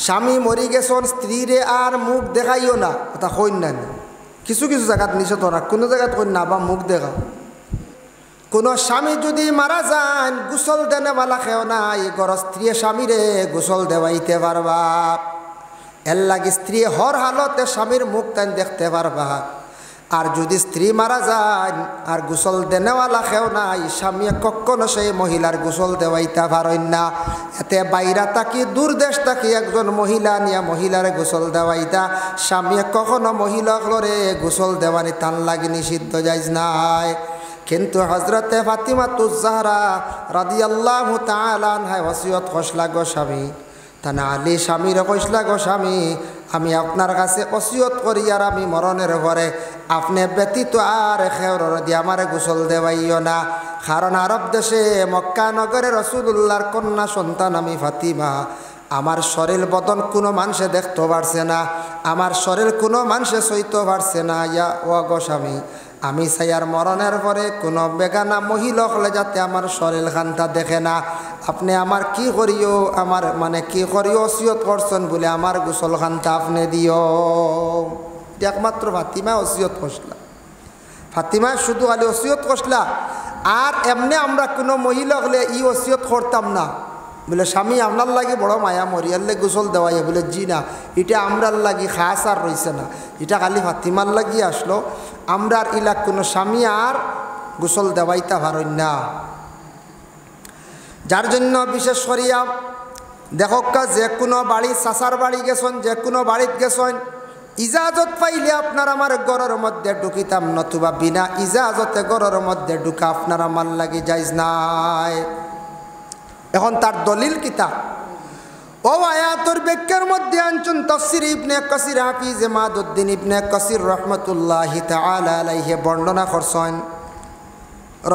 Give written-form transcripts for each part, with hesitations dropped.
স্বামী মরি গেছন স্ত্রীরে আর মুখ দেখাইও না, কথা কইন না। কিছু কিছু জায়গাত নিষেধ না, কোনো জায়গাত কইন না বা মুখ দেখা। কোনো স্বামী যদি মারা যান গোসল দেনেওয়ালা খেও না, এই ঘর স্ত্রী স্বামীরে গোসল দেওয়াইতে পারবা। এর লাগে স্ত্রী হর হালতে স্বামীর মুখ তাই দেখতে পারবা। আর যদি স্ত্রী মারা যায় আর গোসল দেনেওয়ালা খেও না, এই স্বামী কখনো সেই মহিলার গোসল দেওয়াইতে পারেন না। এতে বাইরা থাকি দূর দেশ থাকি একজন মহিলা নিয়ে মহিলার গোসল দেওয়াইতা, স্বামী কখনো মহিলাগুলোরে গোসল দেওয়ানি তান লাগে নিষিদ্ধ যাইজ নাই। কিন্তু হজরতে ফাতিমাতুজ জাহরা রাদিয়াল্লাহু তাআলা আনহা ওসিয়ত কইসলা গো স্বামী, তানা আলী স্বামীরে কইসলা গো স্বামী, আমি আপনার কাছে ওসিয়ত করি আর আমি মরণের পরে আপনি ব্যতীত আর খেওর দিয়ে আমার গোসল দেওয়াইও না। কারণ আরব দেশে মক্কা নগরে রাসূলুল্লাহর কন্যা সন্তান আমি ফাতিমা, আমার শরীর বদন কোনো মানুষে দেখতে পারছে না, আমার শরীর কোনো মানুষে সইতে পারছে না। ইয়া ও গো স্বামী, আমি চাই আর মরণের পরে কোনো বেগানা মহিলা হলে যাতে আমার শরীর খানটা দেখে না। আপনি আমার কি করিও, আমার মানে কি করিও ওসিয়ত করছেন বলে আমার গোসল খানটা আপনি দিও। একমাত্র ফাতিমা ওসিয়ত করছিলা, ফাতিমা শুধু খালি ওসিয়ত করছিলা। আর এমনি আমরা কোনো মহিলা হলে ই ওসিয়ত করতাম না বলে স্বামী আপনার লাগে বড় মায়া মরিয়ালে গোসল দেওয়াই বলে জি না, এটা আমরার লাগি খাস আর রয়েছে না, এটা খালি ফাতিমার লাগি আসলো। আমরা আর ইলাক কোনো স্বামী আর গোসল দেওয়াইতে পারেন না। যার জন্য বিশেষ করিয়া দেখকা যে কোনো বাড়ি চাচার বাড়ি গেছেন, যে কোনো বাড়িতে গেছেন, ইজাজত পাইলে আপনার আমার ঘরের মধ্যে ঢুকিতাম, নতুবা বিনা ইজাজতে ঘরের মধ্যে ঢুকা আপনার আমার লাগি যাইজ নাই। এখন তার দলিল কিতাব ও আয়াতর ব্যাখ্যার মধ্যে আনছেন তাফসীর ইবনে কাসির হাফিজ ইমাদউদ্দিন ইবনে কাসির রাহমাতুল্লাহি তাআলা আলাইহি বর্ণনা করছেন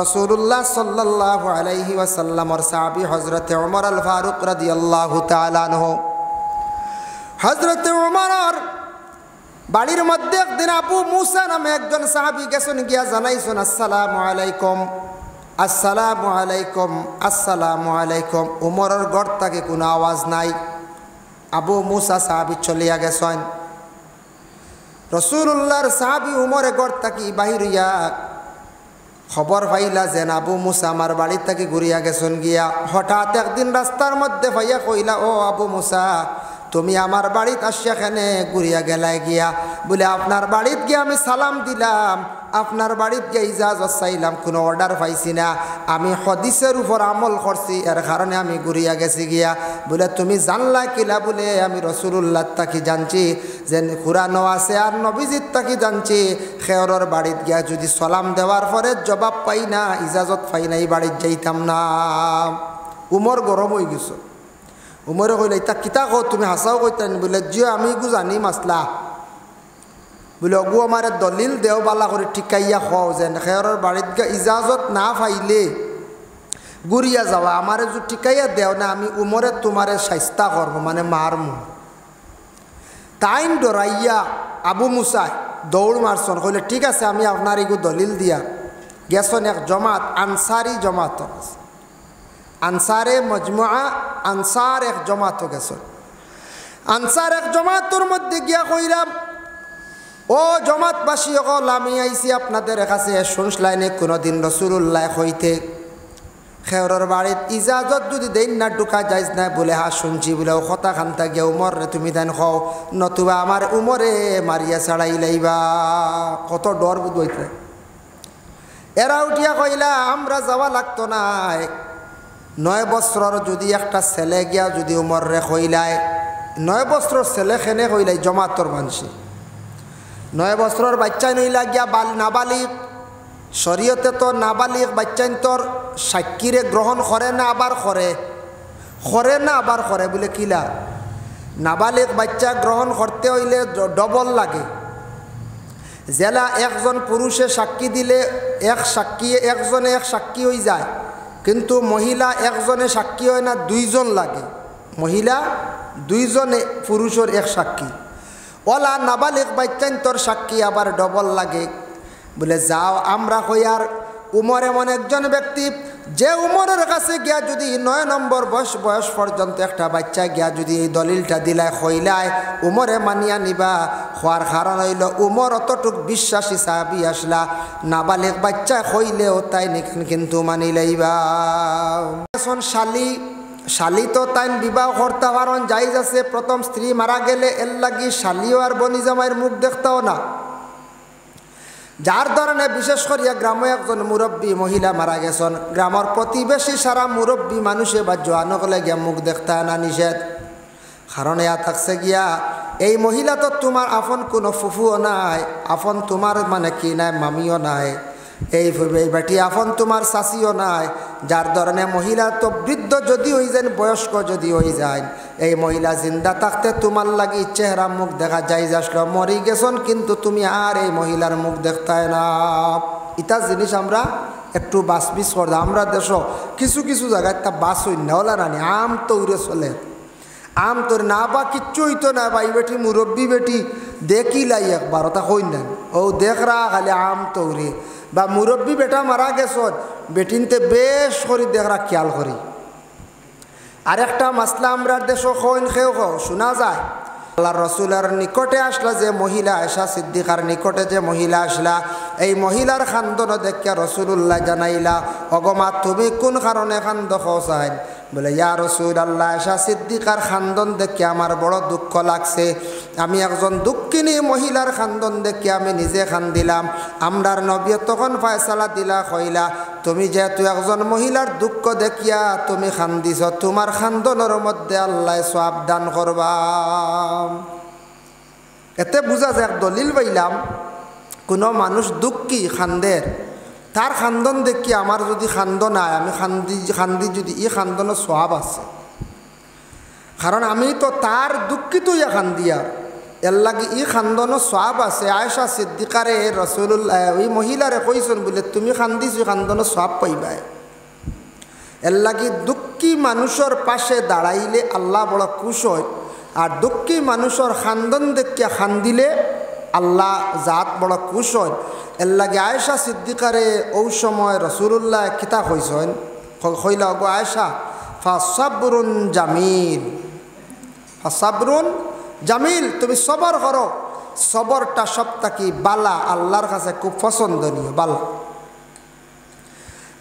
রাসূলুল্লাহ সাল্লাল্লাহু আলাইহি ওয়াসাল্লামর সাহাবী হযরত ওমর আল ফারুক রাদিয়াল্লাহু তাআলা আনহু, হযরত ওমর বাড়ির মধ্যে একদিন আবু মুসা নামে একজন সাহাবী গেছেন, গিয়া জানাইছেন আসসালামু আলাইকুম, আসসালামু আলাইকুম, আসসালামু আলাইকুম। উমরের ঘর থেকে কোনো আওয়াজ নাই। আবু মুসা সাহাবী চলিয়া গেছেন। রাসূলুল্লাহর সাহাবী উমরের ঘর থেকে বাহির হইয়া খবর পাইলা যে আবু মুসা আমার বাড়ি থেকে ঘুরিয়া গেছেন। গিয়া হঠাৎ একদিন রাস্তার মধ্যে পাইয়া কইলা, ও আবু মুসা, তুমি আমার বাড়িতে আসিয়া এখানে ঘুরিয়া গেলাই গিয়া বলে আপনার বাড়িতে গিয়ে আমি সালাম দিলাম, আপনার বাড়িতে গিয়ে ইজাজত চাইলাম, কোনো অর্ডার পাইছি না, আমি হাদিসের উপর আমল করছি, এর কারণে আমি ঘুরিয়া গেছি গিয়া। বলে তুমি জানলা কিলা? বলে আমি রাসূলুল্লাহ তাকি জানছি যে কুরআনও আছে আর নবীজির তাকি জানছি, খেয়রের বাড়িতে গিয়া যদি সালাম দেওয়ার পরে জবাব পাই না, ইজাজত পাই না, এই বাড়িতে যাইতাম না। উমর গরম হয়ে গেছে। উমরে কইলে তা কিতা কো তুমি হাসাও কইতেন? বলে জিও আমি গু জানি মাসলা। বলে অগু আমার দলিল দেও বালা করে ঠিকাইয়া খাও যে খেয়রের বাড়িত গিয়ে ইজাজত না পাইলে গুড়িয়া যাওয়া, আমার যে ঠিকাইয়া দেও না, আমি উমরে তোমারে শাস্তা করবো, মানে মারমু। তাইন ডরাইয়া আবু মুসা দৌড় মারছন, কইলে ঠিক আছে আমি আপনার এগু দলিল দিয়া গেছন। এক জমাত আনসারি জমাত, আনসারে মজমুআ আনসার এক জমাত গেছন। আনসার এক জমাতর মধ্যে গিয়া কইলাম, ও জমাতবাসী সকল, আমি আইছি আপনাদের কাছে, শুনলাইনে কোনোদিন রাসূলুল্লাহ হইতে খেয়রের বাড়িত ইজাজত যদি দেন না ঢুকা যাইজ না? বলে হা শুনছি। বলে ও কথা খান্তা গিয়া উমর রে তুমি দেন খাও, নতুবা আমার উমরে মারিয়া ছাড়াই লাইবা। কত ডর বুঝাইতে। এরা উঠিয়া কইলা আমরা যাওয়া লাগতো না, 9 বছরের যদি একটা ছেলে গিয়া যদি উমর রে কইলায়, 9 বছরের ছেলে খেনে কইলাই জমাতর মানসি, 9 বছরের বাচ্চা নইলা গিয়া নাবালিক। শরীয়তে তো নাবালিক বাচ্চাইন তোর সাক্ষীরে গ্রহণ করে না, আবার করে না আবার করে। বলে কিলা? নাবালিক বাচ্চা গ্রহণ করতে হইলে ডবল লাগে। জেলা একজন পুরুষে সাক্ষী দিলে একজনে এক সাক্ষী হয়ে যায়, কিন্তু মহিলা একজনে সাক্ষী হয় না, 2 জন লাগে। মহিলা 2 জনে, পুরুষের এক সাক্ষী। ওলা নাবালিক বাচ্চাইন তোর সাক্ষী আবার ডবল লাগে। বলে যাও আমরা কই আর উমর এমন একজন ব্যক্তি যে উমরের কাছে গিয়া যদি 9 নম্বর বয়স পর্যন্ত একটা বাচ্চা গিয়া যদি এই দলিলটা দিলায় হইলায় উমরে মানিয়া নিবা হওয়ার কারণ হইল উমর অতটুক বিশ্বাসী সাহাবি আসলা নাবালিক বাচ্চা হইলেও তাই কিন্তু মানি লইবা। এখন শালি তো তাই বিবাহ করতে পারন জায়েজ আছে, প্রথম স্ত্রী মারা গেলে এর লাগি শালিও আর বনি জামাইয়ের মুখ দেখতেও না। যার ধরনে বিশেষ করিয়া গ্রামে একজন মুরব্বী মহিলা মারা গেছেন, গ্রামের প্রতিবেশী সারা মুরব্বী মানুষে বা জোয়ানকলে গিয়া মুখ দেখতে না নিষেধ। কারণ ইয়া থাকছে গিয়া এই মহিলা তো তোমার আপন কোনো ফুফুও নাই, আপন তোমার মানে কি নাই মামিও নাই, এই বেটি আপন তোমার চাচিও নাই। যার ধরনে মহিলা তো বৃদ্ধ যদি হয়ে যায়, বয়স্ক যদি হয়ে যায়, এই মহিলা জিন্দা থাকতে তোমার লাগি চেহারা মুখ দেখা যায় আসলো, মরি গেছন কিন্তু তুমি আর এই মহিলার মুখ দেখতায় না। ইটা জিনিস আমরা একটু বাসবিস করতাম। আমরা দেশ কিছু কিছু জায়গায় তা বাস হই না হলা রানি আম তৌরে চলে, আম তোর না বা কিচ্ছু হইতো না ভাই বেটি মুরব্বী বেটি দেখিলাই একবার তা হই না ও দেখরা খালি আম তৌরে বা মুরব্বী বেটা মারা গেছ বেটিনতে বেশ করি দেখরা খেয়াল করি। আরেকটা মাসলা আমরা দেশ কইন খেও শোনা যায়, আল্লাহ রসুলের নিকটে আসলা যে মহিলা আয়েশা সিদ্দিকার নিকটে যে মহিলা আসলা, এই মহিলার খান্দন দেখিয়া রসুল্লাহ জানাইলা অগমা তুমি কোন কারণে খান্দ খাওয়াই? বলে ইয়া রাসূলুল্লাহ আয়েশা সিদ্দিকার খান্দন দেখে আমার বড় দুঃখ লাগছে, আমি একজন দুঃখিনী মহিলার খান্দন দেখে আমি নিজে খান্দিলাম। আমরার নবী তখন ফয়সালা দিলা কইলা তুমি যেহেতু একজন মহিলার দুঃখ দেখিয়া তুমি খান্দিছ, তোমার খান্দনের মধ্যে আল্লাহ সওয়াব দান করবা। এতে বুঝা যায় দলিল পাইলাম কোনো মানুষ দুঃখী খান্দের, তার খান্দন দেখি আমার যদি খান্দন নাই আমি খান্দি যদি ই খান্দনের সওয়াব আছে, কারণ আমি তো তার দুঃখিত ইয়া খান্দিয়া এর লাগে ই খান্দনের সওয়াব আছে। আয়েশা সিদ্দিকারে রাসূলুল্লাহ ওই মহিলারে কইছেন বলে তুমি খান্দিছ খান্দনের সওয়াব পাইবাই। এর লাগে দুঃখী মানুষের পাশে দাঁড়াইলে আল্লাহ বড় খুশ হয়, আর দুঃখী মানুষের খান্দন দেখিয়া খান্দিলে আল্লাহ জাত বড় খুশ হয়। এর লাগে আয়েশা সিদ্দিকারে ওই সময় রাসূলুল্লাহ কিতা কইছেন, কইলা গো আয়েশা ফাসাবরুন জামিল, ফাসাবরুন জামিল, তুমি সবর করো, সবরটা সবটাকি বালা, আল্লাহর কাছে খুব পছন্দনীয় বালা।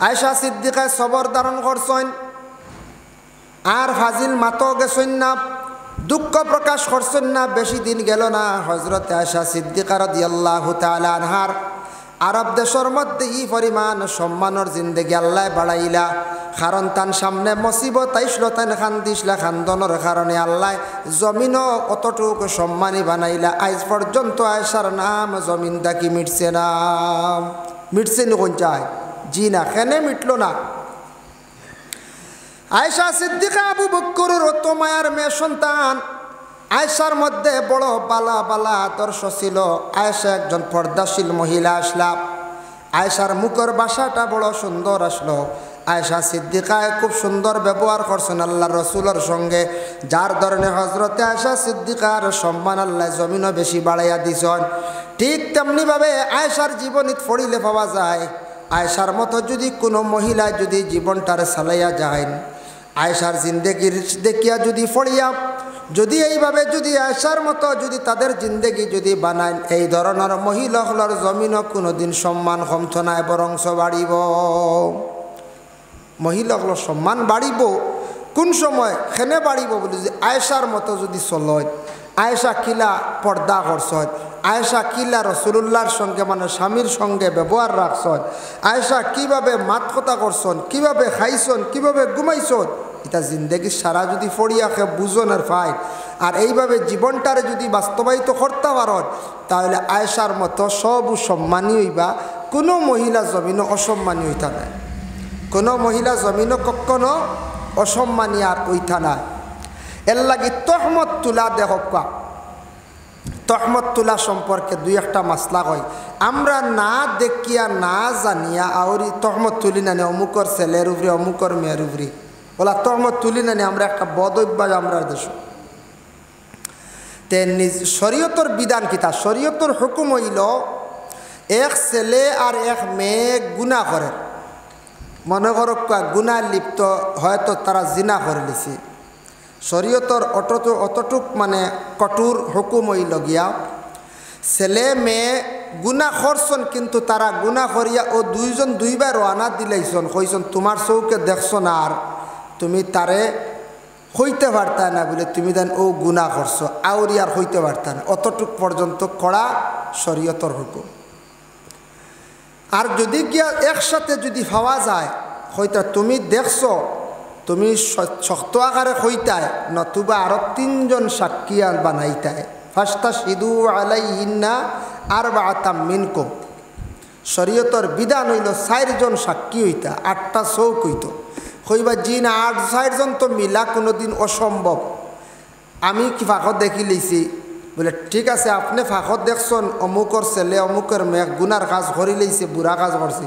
আয়েশা সিদ্দিকায় সবর ধারণ করছেন, আর ফাজিল মাতো গেছেন না, দুঃখ প্রকাশ করছেন না। বেশি দিন গেল না হযরত আয়েশা সিদ্দিকা রাদিয়াল্লাহু তাআলা আনহার আরব দেশের মধ্যে ই পরিমাণ সম্মানের জিন্দেগি আল্লাহ বাড়াইলা, কারণ তার সামনে মুসিবত আইসলো, তাই খান্দিসলা, খান্দনের কারণে আল্লাহ জমিনও অতটুকু সম্মানী বানাইলা। আজ পর্যন্ত আয়েশার নাম জমিন দাকি মিটছে না, মিটছে নি কোন চায়? জি না, কেনে মিটলো না? আয়েশা সিদ্দিকা আবু বকরের অত মায়ার মেয়ে সন্তান। আয়েশার মধ্যে বড় বালা বালা আদর্শ ছিল। আয়েশা একজন পর্দাশীল মহিলা আসলা, আয়েশার মুখের বাসাটা বড় সুন্দর আসলো। আয়েশা সিদ্দিকায় খুব সুন্দর ব্যবহার করছেন আল্লাহ রসুলের সঙ্গে, যার ধরনে হজরতে আয়েশা সিদ্দিকার সম্মান আল্লাহ জমিনও বেশি বাড়াইয়া দিছেন। ঠিক তেমনিভাবে আয়েশার জীবনীত পড়িলে পাওয়া যায়, আয়েশার মতো যদি কোনো মহিলা যদি জীবনটার চালাইয়া যায়, আয়েশার জিন্দেগির দেখিয়া যদি পড়িয়া যদি এইভাবে যদি আয়েশার মতো যদি তাদের জিন্দেগি যদি বানায়, এই ধরনের মহিলাগুলোর জমিনও কোনোদিন সম্মান কমতো না, বরংস বাড়িব। মহিলাগুলোর সম্মান বাড়িব কোন সময়? খেনে বাড়িব বলে যে আয়েশার মতো যদি চলয়, আয়েশা কিলা পর্দা করছয়, আয়েশা কিলা রসুলুল্লাহর সঙ্গে মানে স্বামীর সঙ্গে ব্যবহার রাখছন, আয়েশা কিভাবে মাত কথা করছন, কিভাবে খাইছন, কিভাবে ঘুমাইছন, এটা জিন্দেগি সারা যদি ফড়িয়াকে বুঝনের পায় আর এইভাবে জীবনটারে যদি বাস্তবায়িত করতে পারেন, তাহলে আয়েশার মতো সব সম্মানী হইবা। কোনো মহিলা জমিনও অসম্মানী হইতা নাই, কোনো মহিলা জমিনও কখনো অসম্মানী আর হইতা নাই। এর লাগি তহমত তুলা দেখবা, তহমত তুলা সম্পর্কে দুই একটা মাসলা হয়। আমরা না দেখিয়া না জানিয়া আউরি তহমত তুলি না নি অমুকর ছেলের উপরে অমুকর মেয়ের উপরে, ওলা তহমত তুলি না নি আমরা একটা বদ অভ্যাস আমরা দেশ। তে শরীয়তর বিধান কিতা? শরীয়তর হুকুম হইল এক ছেলে আর এক মেয়ে গুনাহ করে, মনে করো গুনাহ লিপ্ত হয়তো তারা জিনা করে লিছে শরীয়তর অতটুক মানে কঠোর হুকুম হইল গিয়া ছেলে মেয়ে গুনাহ করছন কিন্তু তারা গুনাহ করিয়া ও দুইজন দুইবার রানা দিলাইছন কইছন তোমার চৌকে দেখছো না আর তুমি তারে হইতে পারতা না বলে তুমি দেন ও গুনাহ করছো আউরি আর হইতে পারতা না অতটুক পর্যন্ত কড়া শরীয়তর হুকুম। আর যদি গিয়া একসাথে যদি পাওয়া যায় হইতা তুমি দেখছো তুমি শক্ত আকারে হইতায় নতুবা আরো তিনজন সাক্ষী বানাইতায় ফাস্তা সিদু আলাইহিন্না আরবাআতাম মিনকুম শরীয়তর বিধান হইল 4 জন সাক্ষী হইতা 8টা চৌক হইত কইবা জি না 8 জন তো মিলা কোনোদিন অসম্ভব আমি কি ফাঁকত দেখি লইছি বলে ঠিক আছে আপনি ফাঁকত দেখছেন অমুকর ছেলে অমুকের মেয়ে গুনার কাজ করি লইছে বুড়া কাজ করছে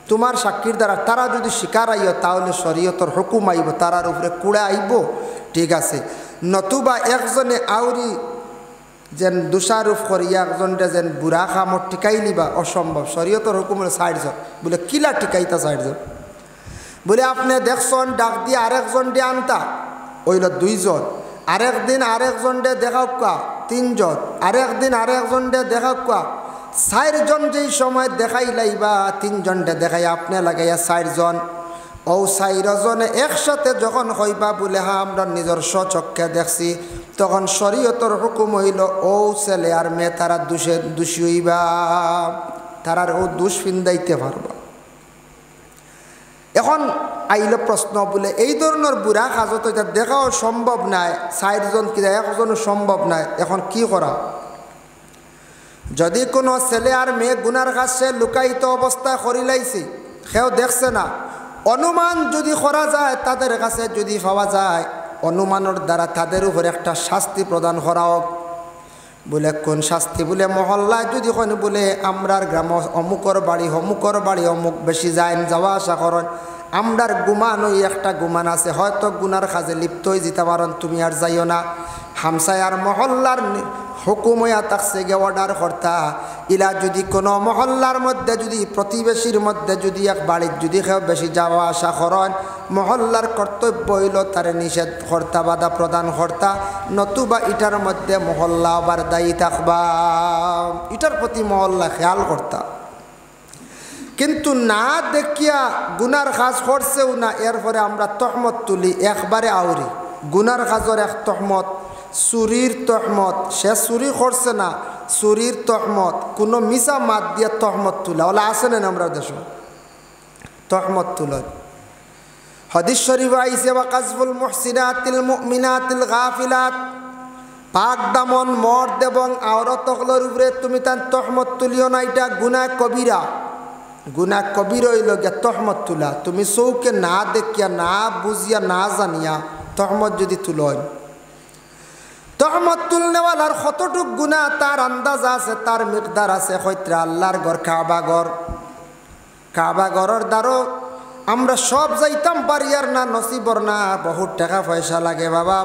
তোমার সাক্ষীর দ্বারা তারা যদি স্বীকার আইব তাহলে শরীয়তর হুকুম আইব তারার উপরে কুড়া আইব ঠিক আছে নতুবা একজনে আউরি যেন দোষারোপ করিয়া একজনটা যেন বুড়া কামত টিকাই লিবা অসম্ভব শরীয়তর হুকুম হলো 4 জন বলে কিলা টিকাইতা 4 জন বলে আপনি দেখছেন ডাক দিয়ে আরেকজন দিয়ে আনতা ওইল 2 জন আরেকদিন আরেকজন ডে দেখাও 3 জন আরেকদিন আরেকজন ডে দেখাও 4 জন যেই সময় দেখাই লাইবা 3 জন ডে দেখাই আপনি লাগাইয়া 4 জন ও 4 জনে একসাথে যখন হইবা বলে হ্যাঁ আমরা নিজের স্বচক্ষে দেখছি তখন শরীয়তর হুকুম হইল ও ছেলে আর মেয়ে তারা দোষী হইবা তারার ও দোষ ফিন্দাইতে পারবা। এখন আইল প্রশ্ন বলে এই ধরনের বুড়া কাজত এটা দেখাও সম্ভব নাই 4 জন কি একজনও সম্ভব নাই এখন কি করা যদি কোনো ছেলে আর মেয়ে গুনার কাজ সে লুকায়িত অবস্থায় করি লাইছে কেউ দেখছে না অনুমান যদি করা যায় তাদের কাছে যদি পাওয়া যায় অনুমানের দ্বারা তাদের উপর একটা শাস্তি প্রদান করা হোক বলে কোন শাস্তি বলে মহল্লায় যদি কোন বলে আমরার গ্রাম অমুকর বাড়ি অমুক বেশি যায় যাওয়া আসা করেন আমরার গুমান ওই একটা গুমান আছে হয়তো গুনার কাজে লিপ্ত হয়ে যেতে পারেন তুমি আর যাইও না হামসায়ার মহল্লার হুকুম হইয়া থাকছে গে অর্ডার কর্তা ইলা যদি কোনো মহল্লার মধ্যে যদি প্রতিবেশীর মধ্যে যদি এক বাড়ির যদি কেউ বেশি যাওয়া আসা করেন মহল্লার কর্তব্য হইল তারে নিষেধ কর্তা বাধা প্রদান কর্তা নতুবা ইটার মধ্যে মহল্লা আবার দায়ী থাকবা ইটার প্রতি মহল্লা খেয়াল কর্তা কিন্তু না দেখিয়া গুনার কাজ করছেও না এরপরে আমরা তহমত তুলি একবারে আউরি গুনার কাজের এক তহমত চুরির তহমত সে চুরি করছে না চুরির তহমত কোনো মিশা মাত দিয়ে তহমত তুলা ওলা আছে না আমরা দেশ তহমত তুলন হাদিস শরীফ আইছে ওয়া কাযফুল মুহসিনাতিল মুমিনাতিল গাফিলাত পাক দামন মর্দ এবং আওরাতগুলোর উপরে তুমি তার তহমত তুলিও না এটা গুনাহ কবিরা গুনাহ কবিরা হইল গিয়া তহমত তুলা তুমি চৌকে না দেখিয়া না বুঝিয়া না জানিয়া তহমত যদি তুলয় তহমত তুলনেওয়ালার কতটুক গুনাহ তার আন্দাজ আছে তার মিকদার আছে হয়তো আল্লাহর ঘর কাবা ঘরের দ্বারো আমরা সব যাইতাম পারি আর না নসিবর না বহুত টাকা পয়সা লাগে বাবা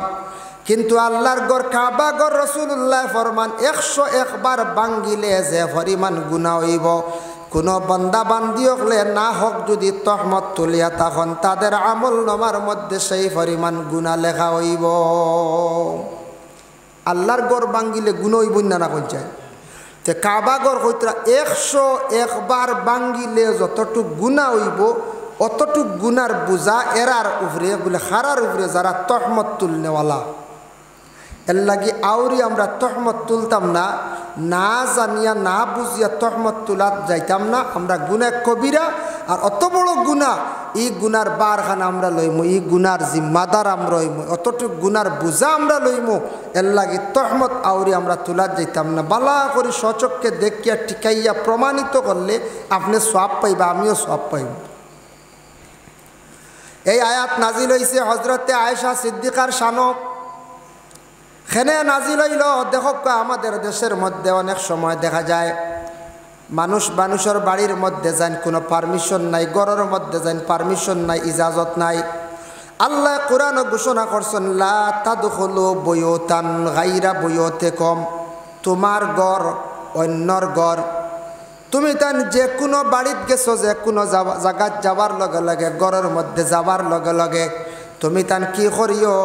কিন্তু আল্লাহর ঘর কাবা ঘর রাসূলুল্লাহ ফরমান 101 বার ভাঙ্গিলে যে পরিমাণ গুনাহ হইব কোনো বান্দা বান্দি হলে না হোক যদি তহমত তুলিয়া তখন তাদের আমল নামার মধ্যে সেই পরিমাণ গুনাহ লেখা হইব আল্লাহর ঘর ভাঙ্গিলে গুনাহ হইব না কই যায় তে কাবা ঘর কইতরা 101 বার ভাঙ্গিলে যতটুক গুনাহ হইব অতটুক গুনার বুঝা এরার উপরে বলে হারার উপরে যারা তহমত তুলনেওয়ালা এর লাগি আউরি আমরা তহমত তুলতাম না না জানিয়া না বুঝিয়া তহমত তুলাত যাইতাম না আমরা গুনাহ কবিরা আর অত বড় গুনাহ এই গুনার বারখানা আমরা লইমু এই গুনার জিম্মাদার আমরা হইমু অতটুক গুনার বুঝা আমরা লইমু এর লাগি তহমত আউরি আমরা তুলাত যাইতাম না বালা করে সচক্ষে দেখিয়া টিকাইয়া প্রমাণিত করলে আপনি সওয়াব পাইবা আমিও সওয়াব পাইব এই আয়াত নাজিল হইছে হযরতে আয়েশা সিদ্দিকার শানো খেনে নাজিল হইল দেখো আমাদের দেশের মধ্যে অনেক সময় দেখা যায় মানুষের বাড়ির মধ্যে যান কোনো পারমিশন নাই ঘরের মধ্যে যান পারমিশন নাই ইজাজত নাই আল্লাহ কোরআন ঘোষণা করছেন লা তাদখুলু বুয়ুতান গায়রা বুয়ুতিকুম তোমার ঘর অন্যর ঘর তুমি তান যে কোনো বাড়িত গেছো, যে কোনো জায়গাত যাবার লগে লগে, ঘরের মধ্যে যাবার লগে লগে তুমি তান কি করিও,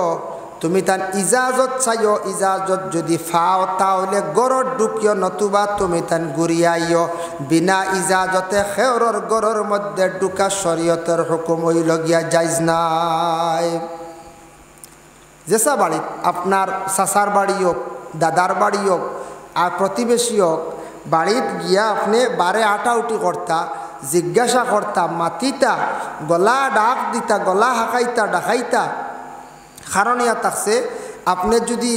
তুমি তান ইজাজত চাইও। ইজাজত যদি ফাও তাহলে গড়ত ঢুকিও, নতুবা তুমি তান ঘুরিয়াইও। বিনা ইজাজতে খেওরর গড়ের মধ্যে ঢুকা শরীয়তের হুকুম হইল গিয়া জায়েজ নাই। যেসা বাড়িত আপনার চাচার বাড়ি হোক, দাদার বাড়ি হোক আর প্রতিবেশী হোক, বাড়িত গিয়া আপনি বারে আটাউটি করতা, জিজ্ঞাসা করতা, মাতিতা, গলা ডাক দিতা, গলা হাঁকাইতা, ডাকাইতা। কারণ ইয়া থাকছে আপনি যদি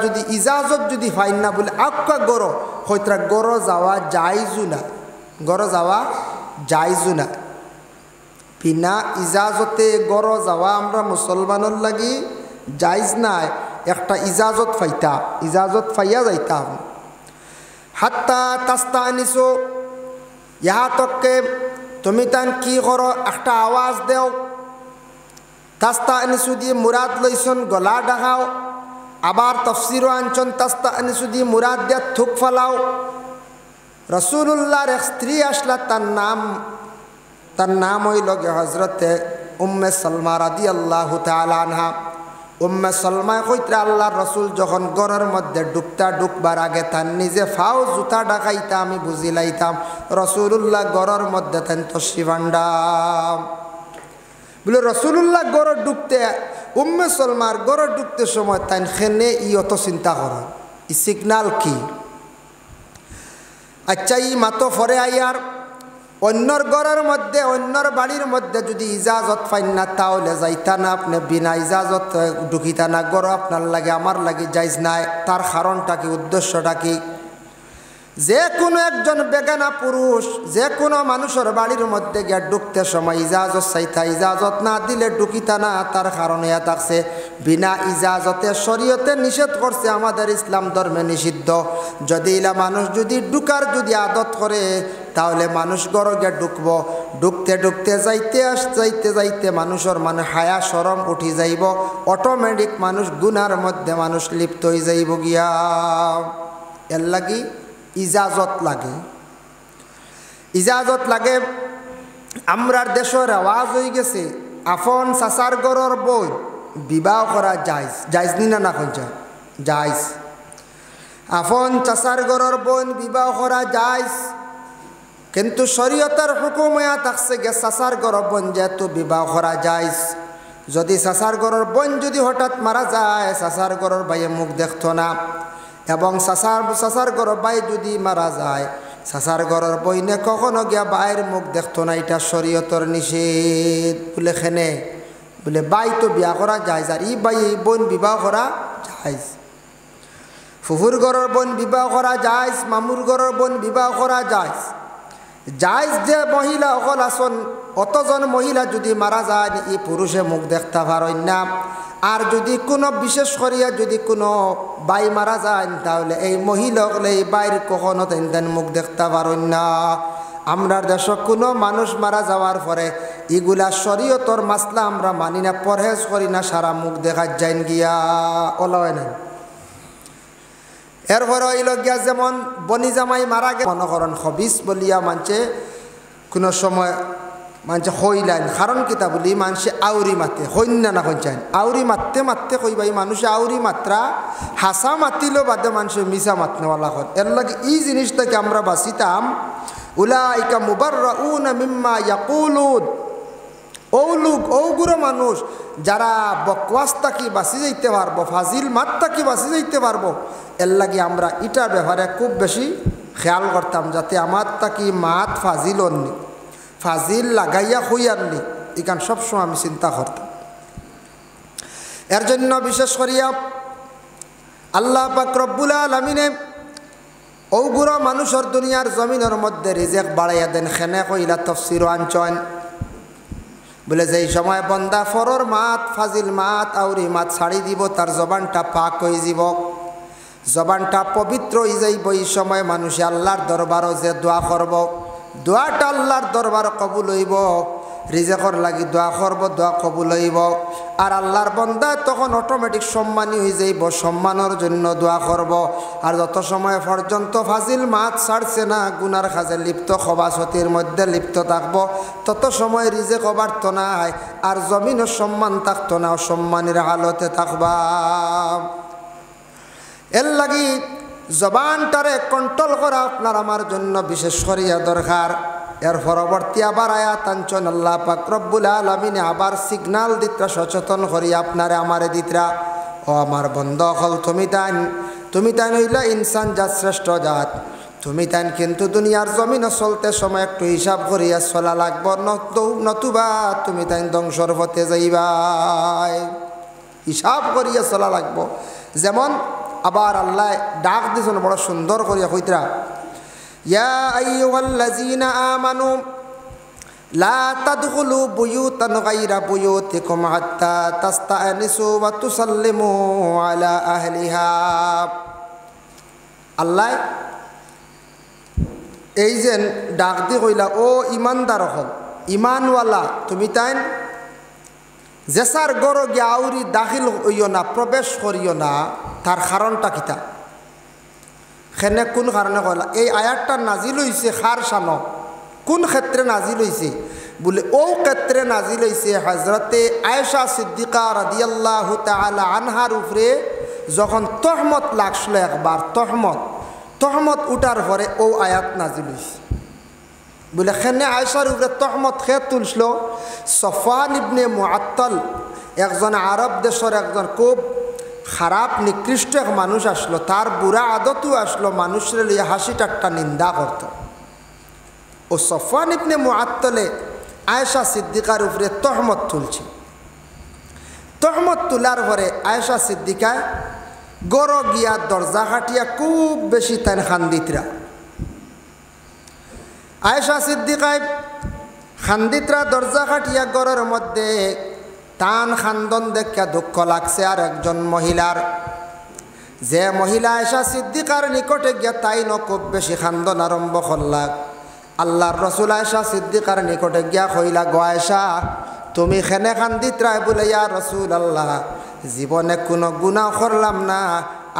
যদি ইজাজত যদি ফাইন না বলে আক্কা গড় হইতরা গড় যাওয়া যাইজু না, গড় যাওয়া যাইজু না। বিনা ইজাজতে গড় যাওয়া আমরা মুসলমানের লাগি জাইজ নাই। একটা ইজাজত ফাইতা, ইজাজত ফাইয়া যাইতা। হাত্তা তাস্তা আনিছো, ইহা তককে তুমি তান কি করো, একটা আওয়াজ দেও। তাস্তা আনিসু দিয়ে মুরাদ লইছন গলা ডাকাও। আবার তফসিরও আনছন তাস্তা আনিসু দিয়ে মুরাদ দিয়া থুক ফালাও। রসুল্লাহর এক স্ত্রী আসলা, তার নাম হইল হজরতে উম্মে সালমা রাদিয়াল্লাহু তাআলা আনহা। উম্মে সালমায় কইত্রা আল্লাহর রসুল যখন ঘরের মধ্যে ঢুকবার আগে তার নিজে ফাও জুতা ডাকাইতা, আমি বুঝিলাইতাম রসুল্লাহ ঘরের মধ্যে তান তশরিফ আনডাম। বলে রসুল্লাহ গড়ে ঢুকতে, উম্মে সালমার গড়ে ঢুকতে সময় তাই খেনে অত চিন্তা কর, ই সিগনাল কি? আচ্ছা, ই মাতো ফরে আইয়ার অন্যর ঘরের মধ্যে, অন্যর বাড়ির মধ্যে যদি ইজাজত পাইন না তাহলে যাইতা না, আপনি বিনা ইজাজত ঢুকিতা না। গড় আপনার লাগে আমার লাগে জায়েজ নাই। তার কারণটা কি, উদ্দেশ্যটা কি? যে কোনো একজন বেগানা পুরুষ যে কোনো মানুষের বাড়ির মধ্যে গিয়ে ঢুকতে সময় ইজাজত চাইতা, ইজাজত না দিলে ঢুকিতা না। তার কারণে থাকছে বিনা ইজাজতে শরীয়তে নিষেধ করছে, আমাদের ইসলাম ধর্মে নিষিদ্ধ। যদি ইলা মানুষ যদি ঢুকার যদি আদত করে তাহলে মানুষ ঘরে গিয়ে ঢুকবো, ঢুকতে ঢুকতে যাইতে যাইতে মানুষের হায়া শরম উঠি যাইব, অটোমেটিক মানুষ গুনার মধ্যে মানুষ লিপ্ত হয়ে যাইব গিয়া। এর লাগি ইজাজত লাগে, ইজাজত লাগে। আমরার দেশের আওয়াজ হয়ে গেছে আপন চাচার ঘরের বই বিবাহ করা জায়েজ, জায়েজ নি না? না কইছা জায়েজ। আপন চাচার ঘরের বোন বিবাহ করা জায়েজ, কিন্তু শরীয়তের হুকুম হইয়া থাকছে গে চাচার ঘরের বোন যেহেতু বিবাহ করা জায়েজ। যদি চাচার ঘরের বোন যদি হঠাৎ মারা যায়, চাচার ঘরের ভাইয়ে মুখ দেখতো না, এবং চাচার ঘরের ভাই যদি মারা যায়, চাচার ঘরের বইনে কখনো গিয়া বাইর মুখ দেখতো না। এটা শরীয়তের নিষেধ। বলে খেনে বলে বাই তো বিয়া করা যায়, আর ই বাই এই বোন বিবাহ করা যায়। ফুফুর ঘরের বোন বিবাহ করা যায়, মামুর ঘরের বোন বিবাহ করা যায়। জায়েজ যে মহিলা অকল আসন, অতজন মহিলা যদি মারা যায় এই পুরুষে মুখ দেখতে পারেন না। আর যদি কোনো বিশেষ করিয়া যদি কোনো বাই মারা যায় তাহলে এই মহিলা হলে এই বাইর কখনো তেন মুখ দেখতে পারেন না। আমরা দেশ কোনো মানুষ মারা যাওয়ার পরে এগুলা শরীয়তর মাসলা আমরা মানি না, পরহেজ করি না, সারা মুখ দেখা যায় গিয়া ওলায় না। এরপরে হইল গিয়া যেমন বনি জামাই মারা গে মনে করেন হবিস বলিয়া মানছে কোনো সময় মানছে হইলেন, কারণ কিতা বলি মানুষে আউরি মাতে হইন না কইছেন, আউরি মারতে মারতে কইবাই মানুষে আউরি মাত্রা হাসা মাতিলেও বাদে মানুষে মিশা মাতনেওয়ালা হয়। এর লাগে এই জিনিসটাকে আমরা বাঁচিতাম। উলাইকা মুবাররাউনা মিম্মা ইয়াকুলুন, ও লোক ওগুলো মানুষ যারা বকওয়াস থাকি বাঁচি যাইতে পারবো, ফাজিল মাত থাকি বাঁচি যাইতে পারবো। এর লাগে আমরা এটার ব্যাপারে খুব বেশি খেয়াল করতাম, যাতে আমার থাকি মাত ফাজিল অননি, ফাজিল লাগাইয়া হই আননি, এখান সবসময় আমি চিন্তা করতাম। এর জন্য বিশেষ করিয়া আল্লাহ পাক রব্বুল আলামিনে ওগুলো মানুষের দুনিয়ার জমিনের মধ্যে রিজেক বাড়াইয়া দেন। খেনে কইলা তাফসীর আনছন বলে যেই সময় বন্দা ফরর মাত, ফাজিল মাত, আউরি মাত ছাড়ি দিব, তার জবানটা পাক হয়ে যাব, জবানটা পবিত্র হয়ে যাইব। এই সময় মানুষে আল্লাহর দরবারও যে দোয়া করব, দোয়াটা আল্লাহর দরবার কবুল হইব। রিজেকর লাগি দোয়া করব, দোয়া কবুল হইব। আর আল্লাহর বান্দা তখন অটোমেটিক সম্মানী হয়ে যাইব, সম্মানের জন্য দোয়া করব। আর যত সময় পর্যন্ত ফাজিল মাছ ছাড়ছে না, গুনার কাজে লিপ্ত, খবাসতির মধ্যে লিপ্ত থাকবো, তত সময় রিজেক অবার্ত নাই, আর জমিনও সম্মান থাকতো না, সম্মানের হালতে থাকবা। এর লাগি জবানটারে কন্ট্রোল করা আপনার আমার জন্য বিশেষ করিয়া দরকার। এর পরবর্তী আবার আয়াত আনছেন আল্লাহ পাক রব্বুল আলামিন আবার সিগনাল দিত্রা, সচেতন করিয়া আপনারে আমারে দিত্রা, ও আমার বন্ধু হল তুমি তাই হইলা ইনসান জাত, শ্রেষ্ঠ জাত। তুমি তাই কিন্তু দুনিয়ার জমিনে চলতে সময় একটু হিসাব করিয়া চলা লাগব, নতুবা তুমি তাই ধ্বংসর পথে যাইবাই। হিসাব করিয়া চলা লাগব। যেমন আবার আল্লাহ ডাক দিয়েছেন বড় সুন্দর করিয়া কইতরা, ইয়া আইয়ুহাল্লাযীনা আমানু লা তাদখুলু বুয়ুতান গায়রা বুয়ুতিকুম হাত্তা তাস্তানিসু ওয়া তুসাল্লিমু আলা আহলিহা। আল্লাহ এই যে ডাক দি কইলা, ও ইমানদার হল, ইমানওয়ালা তুমি তাই জেসার গড় গিয়া আউরি দাখিল হইও না, প্রবেশ করিও না। তার কারণটা কিতা? সেনে কোন কারণে কইলা? এই আয়াতটা নাজিল হইছে খার শানো, কোন ক্ষেত্রে নাজিল হইছে বলে, ও ক্ষেত্রে নাজিল হইছে হযরতে আয়েশা সিদ্দিকা রাদিয়াল্লাহু তাআলা আনহার উপরে যখন তহমত লাগছিল, একবার তহমত উঠার পরে ও আয়াত নাজিল হইছে বলে। সেনে আয়েশার উপরে তহমত খে তুলছিল সফওয়ান ইবনে মুআত্তাল, একজন আরব দেশের একজন খুব খারাপ নিকৃষ্ট এক মানুষ আসলো। তার বুড়া আদতও আসলো, মানুষের লিয়ে হাসি ঠাট্টা নিন্দা করত। ও সফওয়ান ইবনে মুআত্তালে আয়েশা সিদ্দিকার উপরে তহমত তুলছে। তহমত তোলার পরে আয়েশা সিদ্দিকা গড় গিয়া দরজা খাটিয়া খুব বেশি তাই খান্দিতরা। আয়েশা সিদ্দিকায় খান্দিতরা দরজা খাটিয়া গড়ের মধ্যে টান খান্দন দেখা দুঃখ লাগছে। আর একজন মহিলার, যে মহিলা আয়েশা সিদ্দিকার নিকটে গিয়া তাই খুব বেশি খান্দন আরম্ভ করলাক। আল্লাহর রসুল আয়েশা সিদ্দিকার নিকটে গিয়া কইলা, গো আয়েশা তুমি খেনে খান্দিতরা বলে, ইয়া রসুল আল্লাহ জীবনে কোনো গুনাহ করলাম না,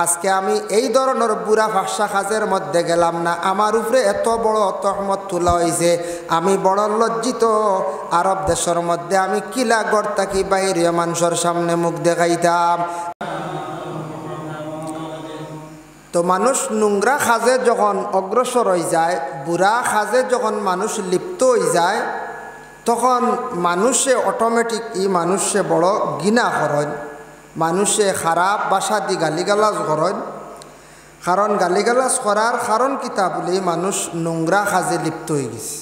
আজকে আমি এই ধরনের বুড়া ভাষা কাজের মধ্যে গেলাম না, আমার উপরে এত বড় তহমত তোলা হয়েছে, আমি বড় লজ্জিত। আরব দেশের মধ্যে আমি কিলা গড় থাকি বাইরে মানুষের সামনে মুখ দেখাইতাম। তো মানুষ নোংরা কাজে যখন অগ্রসর হয়ে যায়, বুড়া কাজে যখন মানুষ লিপ্ত হয়ে যায়, তখন মানুষে অটোমেটিক মানুষে বড় ঘৃণা করেন, মানুষে খারাপ ভাষা দি গালিগালাজ করেন। কারণ গালিগালাজ করার কারণ কিতা বলে, মানুষ নোংরা কাজে লিপ্ত হয়ে গেছে।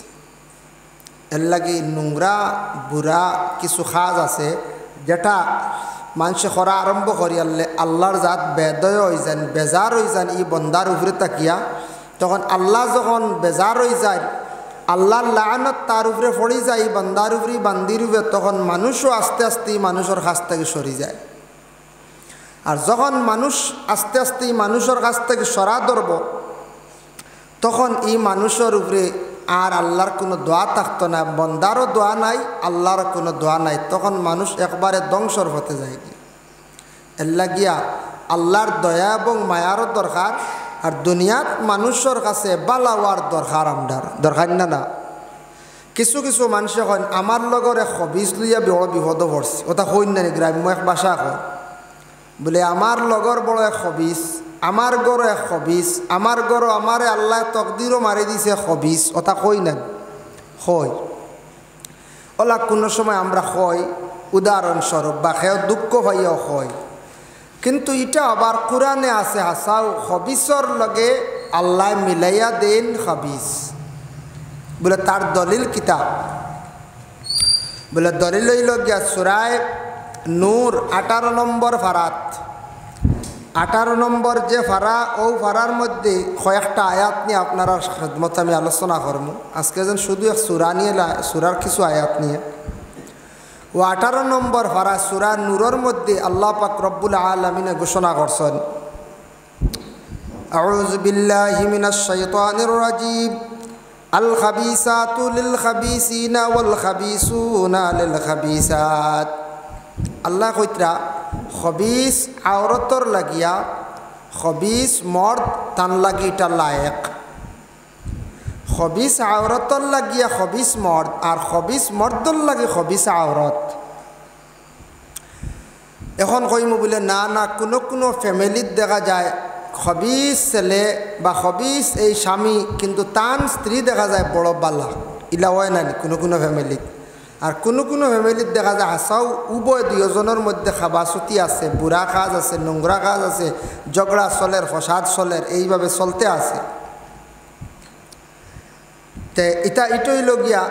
এর লাগে নোংরা বুড়া কিছু কাজ আছে যেটা মানুষে করা আরম্ভ করি আনলে আল্লাহর জাত বেদয় হয়ে যান, বেজার হয়ে যান ই বন্দার উপরে তাকিয়া। তখন আল্লাহ যখন বেজার হয়ে যায়, আল্লাহর লাআনত তার উপরে পড়ে যায়, বান্দার উপরে বান্দির উপরে, তখন মানুষও আস্তে আস্তে মানুষের কাছ থেকে সরে যায়। আর যখন মানুষ আস্তে আস্তে মানুষের কাছ থেকে সরা ধরব, তখন এই মানুষের উপরে আর আল্লাহর কোনো দোয়া থাকতো না, বন্দারও দোয়া নাই, আল্লাহর কোনো দোয়া নাই। তখন মানুষ একবারে ধ্বংসর হতে যায়। এর লাগিয়া আল্লাহর দয়া এবং মায়ারও দরকার, আর দুনিয়ার মানুষের কাছে বালাওয়ার দরকার, আমরার দরকার না। কিছু কিছু মানুষ এখন আমার লগর এক হবিজ লইয়া বড় বিপদ পড়ছে, ওটা হইন না, গ্রাম্য এক ভাষা হয় বলে, আমার লগর বড় এক হবিজ, আমার গড় এক হবিজ, আমার গড় আমারে আল্লাহ তকদিরও মারি দিছে হবিজ, ওটা কই না হয়। ওলা কোনো সময় আমরা হয় উদাহরণস্বরূপ বা খেয়ে দুঃখ পাইয়াও হয়, কিন্তু এটা আবার কোরআনে আছে হাসাও হবিসর লগে আল্লাহ মিলাইয়া দেন হবিস বলে। তার দলিল কিতাব বলে, দলিল হইল গিয়া সূরায়ে নূর 18 নম্বর ফারাত, 18 নম্বর যে ফারা, ও ফারার মধ্যে কয়েকটা আয়াত নিয়ে আপনারা খেদমত আমি আলোচনা করব আজকে। যেন শুধু এক সূরা নিয়ে, সূরার কিছু আয়াত নিয়ে। ও 18 নম্বর ফারা সূরা নূরের মধ্যে আল্লাহ পাক রব্বুল আলামিন ঘোষণা করছেন, আউযু বিল্লাহি মিনাশ শাইতানির রাজিম, আল খাবিসাতু লিল খাবিসিনা ওয়াল খাবিসুনা লিল খাবিসাত। আল্লাহ কইতরা খবিস আওরতর লাগিয়া, খবিস মর্দ তান লাগিটা লায়েক। খবিস আওরতর লাগিয়া খবিস মর্দ, আর খবিস মর্দর লাগে খবিস আওরত। এখন কইমু বলে না না, কোনো কোনো ফ্যামিলিত দেখা যায় খবিস ছেলে বা খবিস এই স্বামী, কিন্তু তান স্ত্রী দেখা যায় বড় বালা, ইলা হয় না কোনো কোনো ফ্যামিলিত। আর কোনো কোনো ফ্যামিলিত দেখা যায় হাসাও উভয় দুজনের মধ্যে খাবাসতি আছে, বুড়া কাজ আছে, নোংরা কাজ আছে, ঝগড়া চলের, ফসাদ চলের, এইভাবে চলতে আছে। তে এটাই লগিয়া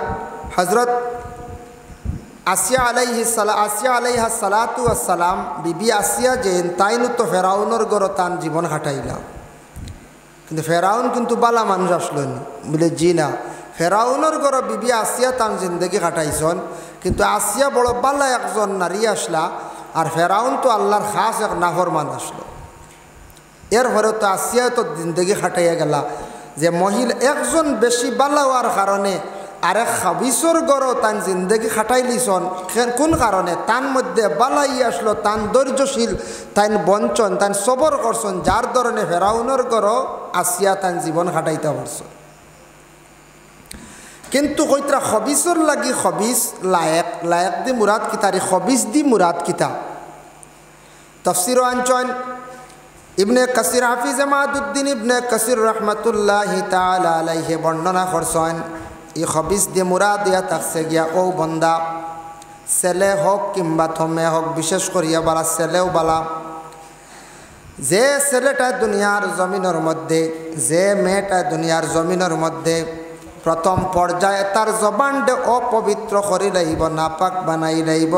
হজরত আসিয়া আলাইহা সালাতু আসসালাম, বিবি আসিয়া যে তাইনু তো ফেরাউনের গড় তান জীবন কাটাইলা, কিন্তু ফেরাউন কিন্তু বালা মানুষ আসলো নি বলে জি না, ফেরাউনের গড় বিবি আসিয়া তান জিন্দগি কাটাইছন, কিন্তু আসিয়া বড় বালা একজন নারী আসলা, আর ফেরাউন তো আল্লাহর খাস এক নাফরমান আসলো। এরপরে তো আসিয়া তো জিন্দগি কাটাইয়া গেলা, যে মহিলা একজন বেশি বালা হওয়ার কারণে আরেক খাবিসর গড়ও তান জিন্দগি খাটাই লিছন। কোন কারণে? তান মধ্যে বালাই আসলো, তান ধৈর্যশীল, তাইন বঞ্চন, তান সবর করছন, যার ধরনে ফেরাউনের গড় আসিয়া তান জীবন খাটাইতে পারছন। কিন্তু কইতরা খবিসর লাগি খবিস লায়েক, লায়েক দি মুরাদ কিতারি, খবিস দি মুরাদ কিতা। তফসির আনচন ইবনে কাসির, হাফিজ মাদুদ্দিন ইবনে কাসির রহমতুল্লাহি তাআলা আলাইহি বর্ণনা করছেন, এই খবিস দিয়ে মুরাদ ইয়া থাকছে গিয়া ও বন্দা, ছেলে হোক কিংবা থমে হোক, বিশেষ করিয়া বালা ছেলেও বালা, যে ছেলেটা দুনিয়ার জমিনের মধ্যে, যে মেয়েটা দুনিয়ার জমিনের মধ্যে প্রথম পর্যায়ে তার জবানটা অপবিত্র করি লাইব, নাপাক বানাই লাইব,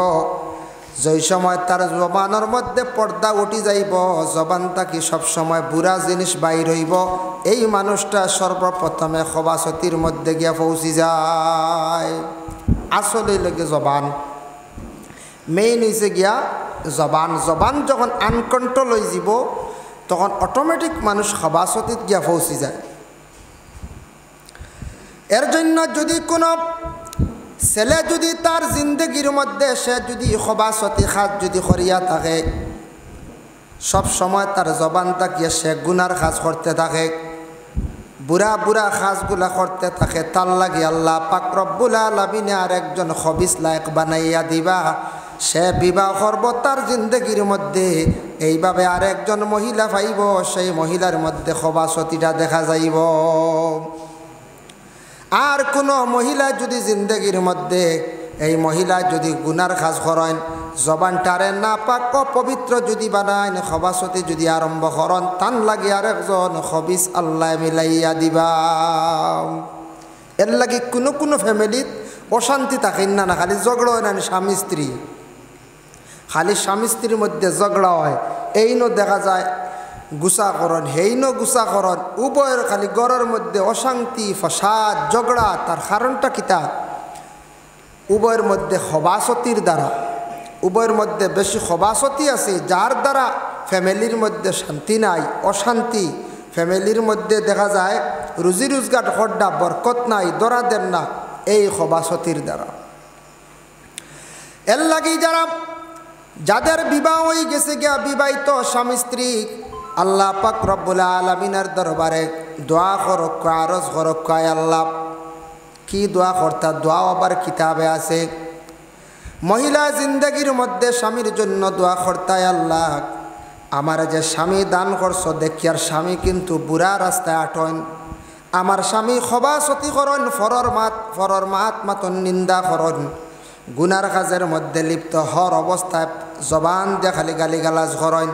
যেই সময় তার জবানের মধ্যে পর্দা উঠি যাইব, জবান থাকি সবসময় বুড়া জিনিস বাইর হইব, এই মানুষটা সর্বপ্রথমে খবাসতির মধ্যে গিয়া পৌঁছি যায়। আসলে লেগে জবান মেইন হয়েছে গিয়া জবান। জবান যখন আনকন্ট্রোল হয়ে যাব, তখন অটোমেটিক মানুষ খবাসতিত গিয়া পৌঁছি যায়। এর জন্য যদি কোনো ছেলে যদি তার জিন্দগির মধ্যে সে যদি খবাসতি খাজ যদি করিয়া থাকে, সব সময় তার জবান তাকিয়ে সে গুনার কাজ করতে থাকে, বুড়া বুড়া কাজগুলা করতে থাকে, তার লাগে আল্লাহ পাক রব্বুল আলামিনে আর একজন খবিস লায়েক বানাইয়া দিবা। সে বিবাহ করব, তার জিন্দগির মধ্যে এইভাবে আর একজন মহিলা পাইব, সেই মহিলার মধ্যে খবাসতিটা দেখা যাইব। আর কোনো মহিলা যদি জিন্দগির মধ্যে এই মহিলা যদি গুনার কাজ করেন, জবানটারে না পাক পবিত্র যদি বানায়, খবাসতি যদি আরম্ভ করেন, তান লাগে আর একজন খবিস আল্লাহ মিলাইয়া দিবা। এর লাগে কোনো কোনো ফ্যামিলিত অশান্তি থাকেন না, না খালি ঝগড়া হয় না স্বামী স্ত্রী, খালি স্বামী স্ত্রীর মধ্যে ঝগড়া হয়, এই নো দেখা যায় গুসাকরণ, হেইন গুসাকরণ, উভয়ের খালি গড়ের মধ্যে অশান্তি, ফসাদ, ঝগড়া। তার কারণটা কিতা? উভয়ের মধ্যে খবাসতির দ্বারা, উভয়ের মধ্যে বেশি খবাসতি আছে, যার দ্বারা ফ্যামিলির মধ্যে শান্তি নাই, অশান্তি। ফ্যামিলির মধ্যে দেখা যায় রুজি রোজগার খড্ডা, বরকত নাই, দরা দেন না, এই খবাসতির দ্বারা। এর লাগি যাদের বিবাহ হয়ে গেছে গিয়া, বিবাহিত স্বামী স্ত্রী, আল্লাহ পাক রব্বুল আলামিনের দরবারে দোয়া করক, আরজ করক, কয় আল্লাহ কি দোয়া করতা? দোয়া আবার কিতাবে আছে। মহিলা জিন্দগির মধ্যে স্বামীর জন্য দোয়া করতায়, আল্লাহ আমার যে স্বামী দান করছো দেখি আর স্বামী কিন্তু বুড়া রাস্তায় আটন, আমার স্বামী খবাসতি করন, ফরর মাত মাতন নিন্দা করন, গুনার কাজের মধ্যে লিপ্ত হর অবস্থায় জবান দিয়ে খালি গালিগালাজ করেন।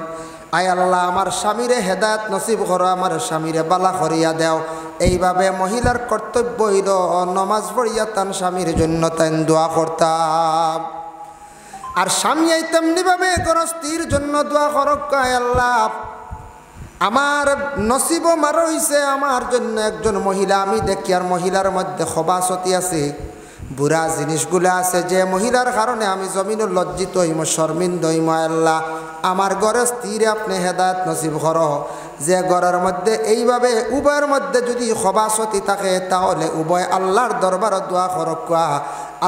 আয় আল্লাহ আমার স্বামীরে হেদায়েত নসিব করো, আমার স্বামীরে বালা করিয়া দেও। এইভাবে মহিলার কর্তব্য হইল নমাজ পড়িয়া তান স্বামীর জন্য তাই দোয়া করতাম। আর স্বামী এই তেমনিভাবে গৃহস্থীর জন্য দোয়া করক, আয় আল্লাহ আমার নসিব মার হইছে, আমার জন্য একজন মহিলা আমি দেখি, আর মহিলার মধ্যে খবাসতি আছে, বুড়া জিনিসগুলো আছে, যে মহিলার কারণে আমি জমিন লজ্জিত হইম, শর্মিন্দ হইম। আল্লাহ আমার ঘরে স্থির আপনি হেদায়েত নসিব করো, যে ঘরের মধ্যে এইভাবে উভয়ের মধ্যে যদি খবাসতি থাকে তাহলে উভয় আল্লাহর দরবারে দোয়া করকা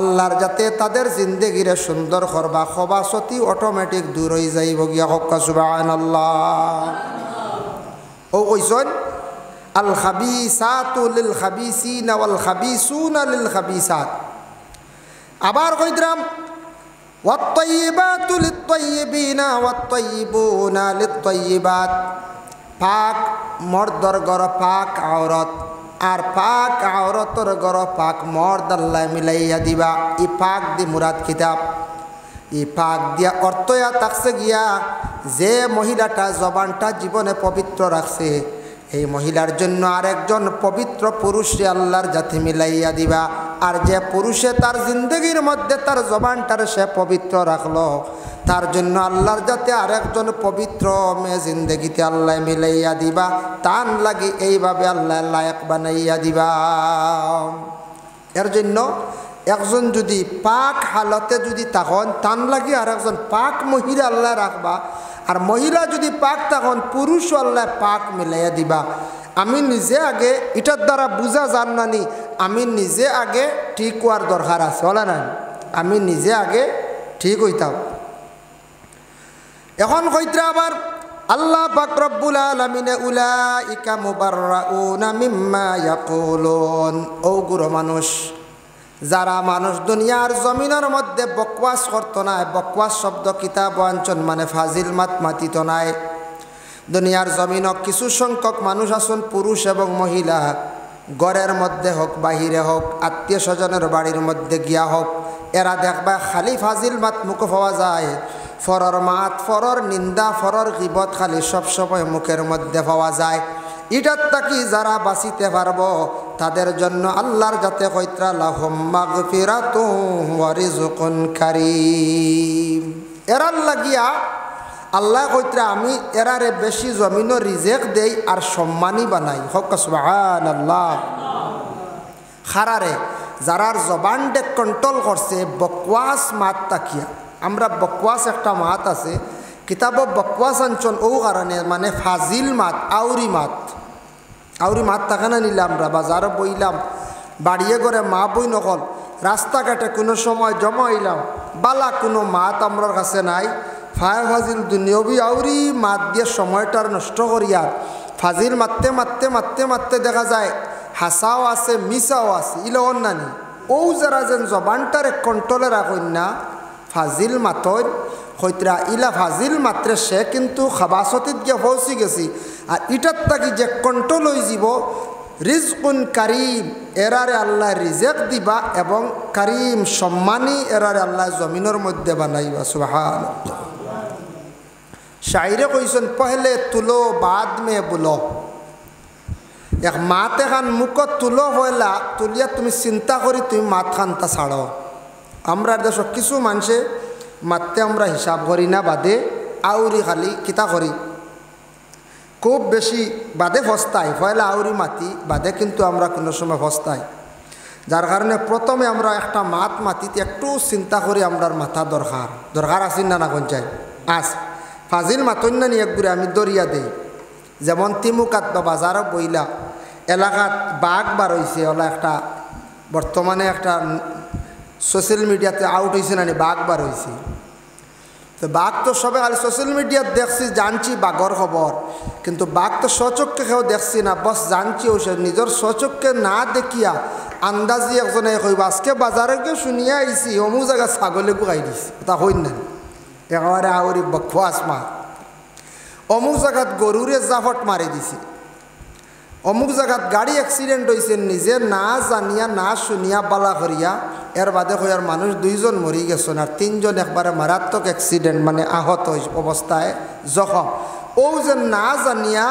আল্লাহর যাতে তাদের জিন্দেগিরে সুন্দর করবা খবাসতি অটোমেটিক দূর হয়ে যাইব গিয়া হক্কা সুবহানাল্লাহ। ও কইছেন আল খাবিসাতু লিল খাবিসিনা ওয়াল খাবিসুনা লিল খাবিসাত। আবার কইদ্রাম ওয়াত তাইয়িবাতু লিত তাইয়িবিনা ওয়াত তাইয়িবুনা লিত তাইয়িবাত। পাক মর্দর গর পাক আওরত আর পাক আওরতর গর পাক মর্দ আল্লাহ মিলাইয়া দিবা। ই পাক দি মুরাদ কিতাব ই পাক দিয়া অর্থয়া তাকছে গিয়া যে মহিলাটা জবানটা জীবনে পবিত্র রাখছে এই মহিলার জন্য আরেকজন পবিত্র পুরুষে আল্লাহর জাতি মিলাইয়া দিবা। আর যে পুরুষে তার জিন্দগির মধ্যে তার জবানটার সে পবিত্র রাখলো তার জন্য আল্লাহর জাতি আরেকজন পবিত্র মেয়ে জিন্দগিতে আল্লাহ মিলাইয়া দিবা। তান লাগি এইভাবে আল্লাহ লায়ক বানাইয়া দিবা। এর জন্য একজন যদি পাক হালতে যদি তখন তান লাগি আরেকজন পাক মহিলা আল্লাহ রাখবা। আর মহিলা যদি পাক তখন পুরুষ আল্লাহ পাক মিলাইয়া দিবা। আমি নিজে আগে এটার দ্বারা বুঝা যান নানি আমি নিজে আগে ঠিক হওয়ার দরকার আছে বলে না আমি নিজে আগে ঠিক হইতাম। এখন কইত্রা আবার আল্লাহ পাক রব্বুল আলামিনে উলাইকা মুবাররাউনা মিম্মা ইয়াকুলুন। ও গুরু মানুষ যারা মানুষ দুনিয়ার জমিনের মধ্যে বকওয়াস করত না বকওয়াস শব্দ কিতাব অঞ্চন মানে ফাজিল মাত মাতিত নাই। দুনিয়ার জমিনক কিছু সংখ্যক মানুষ আছেন পুরুষ এবং মহিলা ঘরের মধ্যে হোক বাহিরে হোক আত্মীয় স্বজনের বাড়ির মধ্যে গিয়া হোক এরা দেখবা খালি ফাজিল মাত মুখ পাওয়া যায়। ফরর মাত ফরর নিন্দা ফরর গিবত খালি সবসময় মুখের মধ্যে পাওয়া যায়। এটার তাকি যারা বাঁচিতে পারবো তাদের জন্য আল্লাহর যাতে কইত্রা লাহুম মাগফিরাতুন ওয়া রিজকুন কারীম। এরার লাগিয়া আল্লাহ কইত্রা আমি এরারে বেশি জমিনও রিজেক দেই আর সম্মানী বানাই হক সুবহানাল্লাহ। খারারে যারার জবানডে কন্ট্রোল করছে বকওয়াস মাত তাকিয়া আমরা বকওয়াস একটা মাত আছে কিতাব বকওয়াস অঞ্চল ও কারণে মানে ফাজিল মাত আউরি মাত থাকে না নিলাম আমরা বাজারে বইলাম বাড়িয়ে করে মা বই নকল রাস্তাঘাটে কোনো সময় জমা হইলাম বালা কোনো মাত আমরার কাছে নাই। ফায় ফাজিল দুনিয়বি আউরি মাত দিয়ে সময়টার নষ্ট করিয়ার ফাজিল মারতে মারতে মারতে মারতে দেখা যায় হাসাও আছে মিসাও আছে ইলে অন্যানি ও যারা যেন জবানটারে কন্ট্রোলে রাখেন না ফাজিল মাতর হইতরা ইলা ফাজিল মাত্রে সে কিন্তু খাবাসতিত গিয়ে পৌঁছি গেছি। আর ইটার তাকি যে কন্ট্রোল হয়ে যাব রিজকুন কারিম এরারে আল্লাহ রিজেক দিবা এবং কারিম সম্মানী এরারে আল্লাহ জমিনের মধ্যে বানাইবা সুবহানাল্লাহ। শায়রে কইছেন পহলে তুলো বাদ মে বুলো। এক মাতে খান মুখত তুলো হইলা তুলিয়া তুমি চিন্তা করি তুমি মাত খানটা ছাড়ো। আমরা দেশ কিছু মানুষে মারতে আমরা হিসাব করি না বাদে আউরি খালি কিতা করি খুব বেশি বাদে ফস্তাই পয়লা আউরি মাতি বাদে কিন্তু আমরা কোনো সময় ফস্তাই। যার কারণে প্রথমে আমরা একটা মাতিতে একটু চিন্তা করি আমরার মাথা দরকার আসেন না কোন চাই আস ফাজিল মাতন না নিয়ে একগুড়ে আমি দরিয়া দেই। যেমন তিমুকাত বা বাজারও বইলা এলাকাত বাঘ বার হয়েছে ওলা একটা বর্তমানে একটা সোশ্যাল মিডিয়াতে আউট হয়েছে না বাঘ বার হয়েছে। তো বাঘ তো সবে খালি সোশ্যাল মিডিয়াত দেখছি জানছি বাঘর খবর কিন্তু বাঘ তো স্বচক্ষে কেউ দেখছি না বস জানছি ওসে নিজের স্বচক্ষে না দেখিয়া আন্দাজি একজনে কইব আজকে বাজারে গিয়ে শুনিয়া আইসি অমুক জায়গা ছাগলে গুয়াই দিছি তা হইন না একেবারে আউরি বকওয়াস মা। অমুক জায়গাত গরুরে জাফট মারি দিছি অমুক জায়গাত গাড়ি অ্যাক্সিডেন্ট হয়েছে নিজে না জানিয়া না শুনিয়া বালা করিয়া এর বাদে হইয়ার মানুষ 2 জন মরি গেছেন আর 3 জন একবারে মারাত্মক অ্যাক্সিডেন্ট মানে আহত অবস্থায় জখম। ও যে না জানিয়া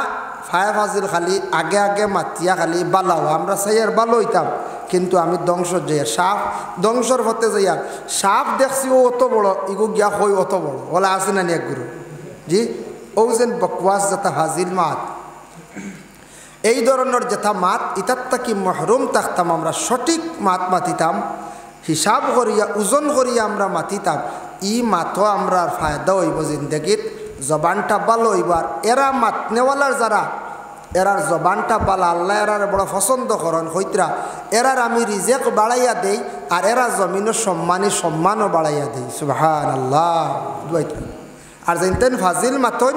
ফায়া ফাজিল খালি আগে আগে মাতিয়া খালি বালাও আমরা সাইয়ার বালো হইতাম কিন্তু আমি ধ্বংস যাই সাপ ধ্বংসর পথে যাইয়া সাপ দেখছি ও অত বড় ইগো গিয়া হই অত বড় ওলা আছে না এক গুরু জি ও যেন বকওয়াস যেটা ফাজিল মাত এই ধরনের যেটা মাত ইতার তাকি মহরুম থাকতাম আমরা সঠিক মাত মাতিতাম হিসাব করিয়া ওজন করিয়া আমরা মাতিতাম ই মাতও আমরা ফায়দা হইব জিন্দগিত জবানটা ভালো এবার এরা মাতনেওয়ালার যারা এরার জবানটা বালা আল্লাহ এরার বড় পছন্দ করেন হইতরা এরার আমি রিজেক বাড়াইয়া দেই আর এরা জমিনের সম্মানও বাড়াইয়া দেই সুবহানাল্লাহ। আর যেতেন ফাজিল মাতন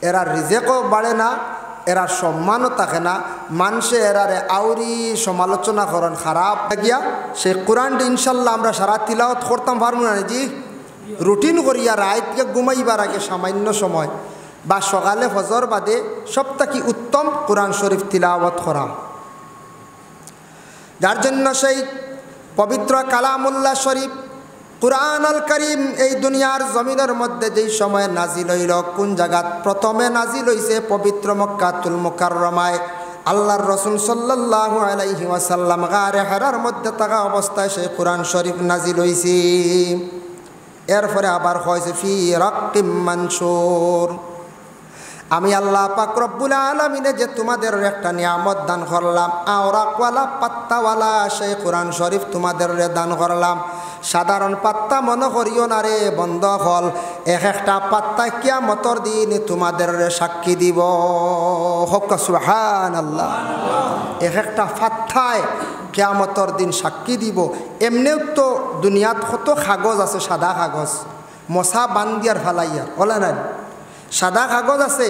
এরার রিজেকও বাড়ে না, এরার সম্মানও থাকে না, মানুষে এরারে আউরি সমালোচনা করেন খারাপ গিয়া। সেই কোরআনটা ইনশাল্লাহ আমরা সারা তিলাওয়াত করতাম পারবো না জি, রুটিন করিয়া রাতকে ঘুমাইবার আগে সামান্য সময় বা সকালে ফজর বাদে সবথেকে উত্তম কোরআন শরীফ তিলাওয়াত করা। যার জন্য সেই পবিত্র কালামুল্লাহ শরীফ কুরআনুল কারীম এই দুনিয়ার জমিনের মধ্যে যেই সময় নাজিল হইল, কোন জায়গাত প্রথমে নাজিল হইছে? পবিত্র মক্কাতুল মুকাররমায়। আল্লাহর রাসূল সাল্লাল্লাহু আলাইহি ওয়াসাল্লাম গারে হিরার মধ্যে থাকা অবস্থায় সেই কোরআন শরীফ নাজিল হইছে। এরপরে আবার হয়েছে ফি রাক্কিম মানশুর। আমি আল্লাহ পাক রব্বুল আলামিনে যে তোমাদের একটা নিয়ামত দান করলাম, আওরাকওয়ালা পাত্তাওয়ালা সেই কোরআন শরীফ তোমাদের দান করলাম। সাধারণ পাত্তা মনে করিও না রে বন্ধ হল, এক একটা পাত্তা কিয়ামতের দিন তোমাদের সাক্ষী দিব। হক সুবহানাল্লাহ। এক একটা পাত্তায় কিয়ামতের দিন সাক্ষী দিব। এমনিও তো দুনিয়াত কত কাগজ আছে, সাদা কাগজ মশা বান্দিয়ার ফালাইয়ার বলে না, সাদা কাগজ আছে,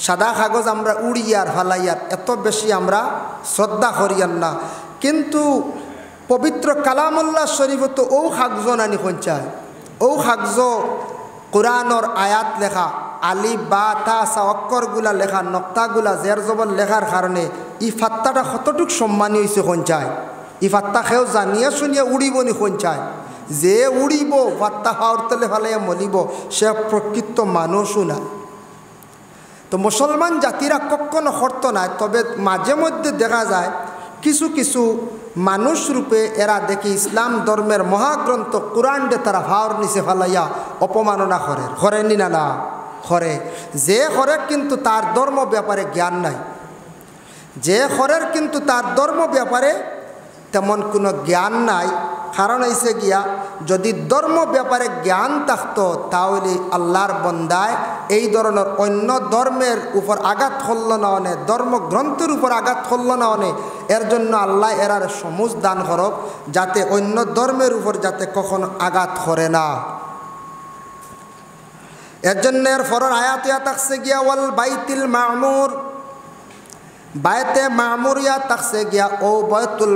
সাদা কাগজ আমরা উড়িয়ার ফালাইয়ার এত বেশি আমরা শ্রদ্ধা করিয়ার না। কিন্তু পবিত্র কালামুল্লাহ শরীফ তো ও কাগজ নানি পঞ্চায়, ও কাগজ কোরআনর আয়াত লেখা, আলিফ বা তা সা অক্ষরগুলা লেখা, নক্তাগুলা জের জবর লেখার কারণে ই ফাত্তাটা কতটুক সম্মানী হয়েছে পঞ্চায়। ই ফাত্তা খেয়েও জানিয়া শুনিয়া উড়িব নি পঞ্চায়। যে উড়িব ফাত্তা হাওর তলে ফালাইয়া মলিব সে প্রকৃত মানুষও না। তো মুসলমান জাতিরা কখনো করতো না, তবে মাঝে মধ্যে দেখা যায় কিছু কিছু মানুষ রূপে এরা দেখি ইসলাম ধর্মের মহাগ্রন্থ কোরআনকে তারা হাওর নিচে ফালাইয়া অপমাননা করেনি না না করে। যে করে কিন্তু তার ধর্ম ব্যাপারে জ্ঞান নাই, যে করের কিন্তু তার ধর্ম ব্যাপারে তেমন কোনো জ্ঞান নাই। কারণ হয়েছে গিয়া যদি ধর্ম ব্যাপারে জ্ঞান থাকতো তাহলে আল্লাহর বন্দায় এই ধরনের অন্য ধর্মের উপর আঘাত করল না অনে, ধর্মগ্রন্থের উপর আঘাত করল না অনে। এর জন্য আল্লাহ এরার সমুজ দান করক যাতে অন্য ধর্মের উপর যাতে কখনো আঘাত করে না। এর জন্য এর ফরর আয়াতিয়া থাকছে গিয়া ওয়াল বাইতিল মামুর, বায়তে মামুরিয়া থাকছে গিয়া ও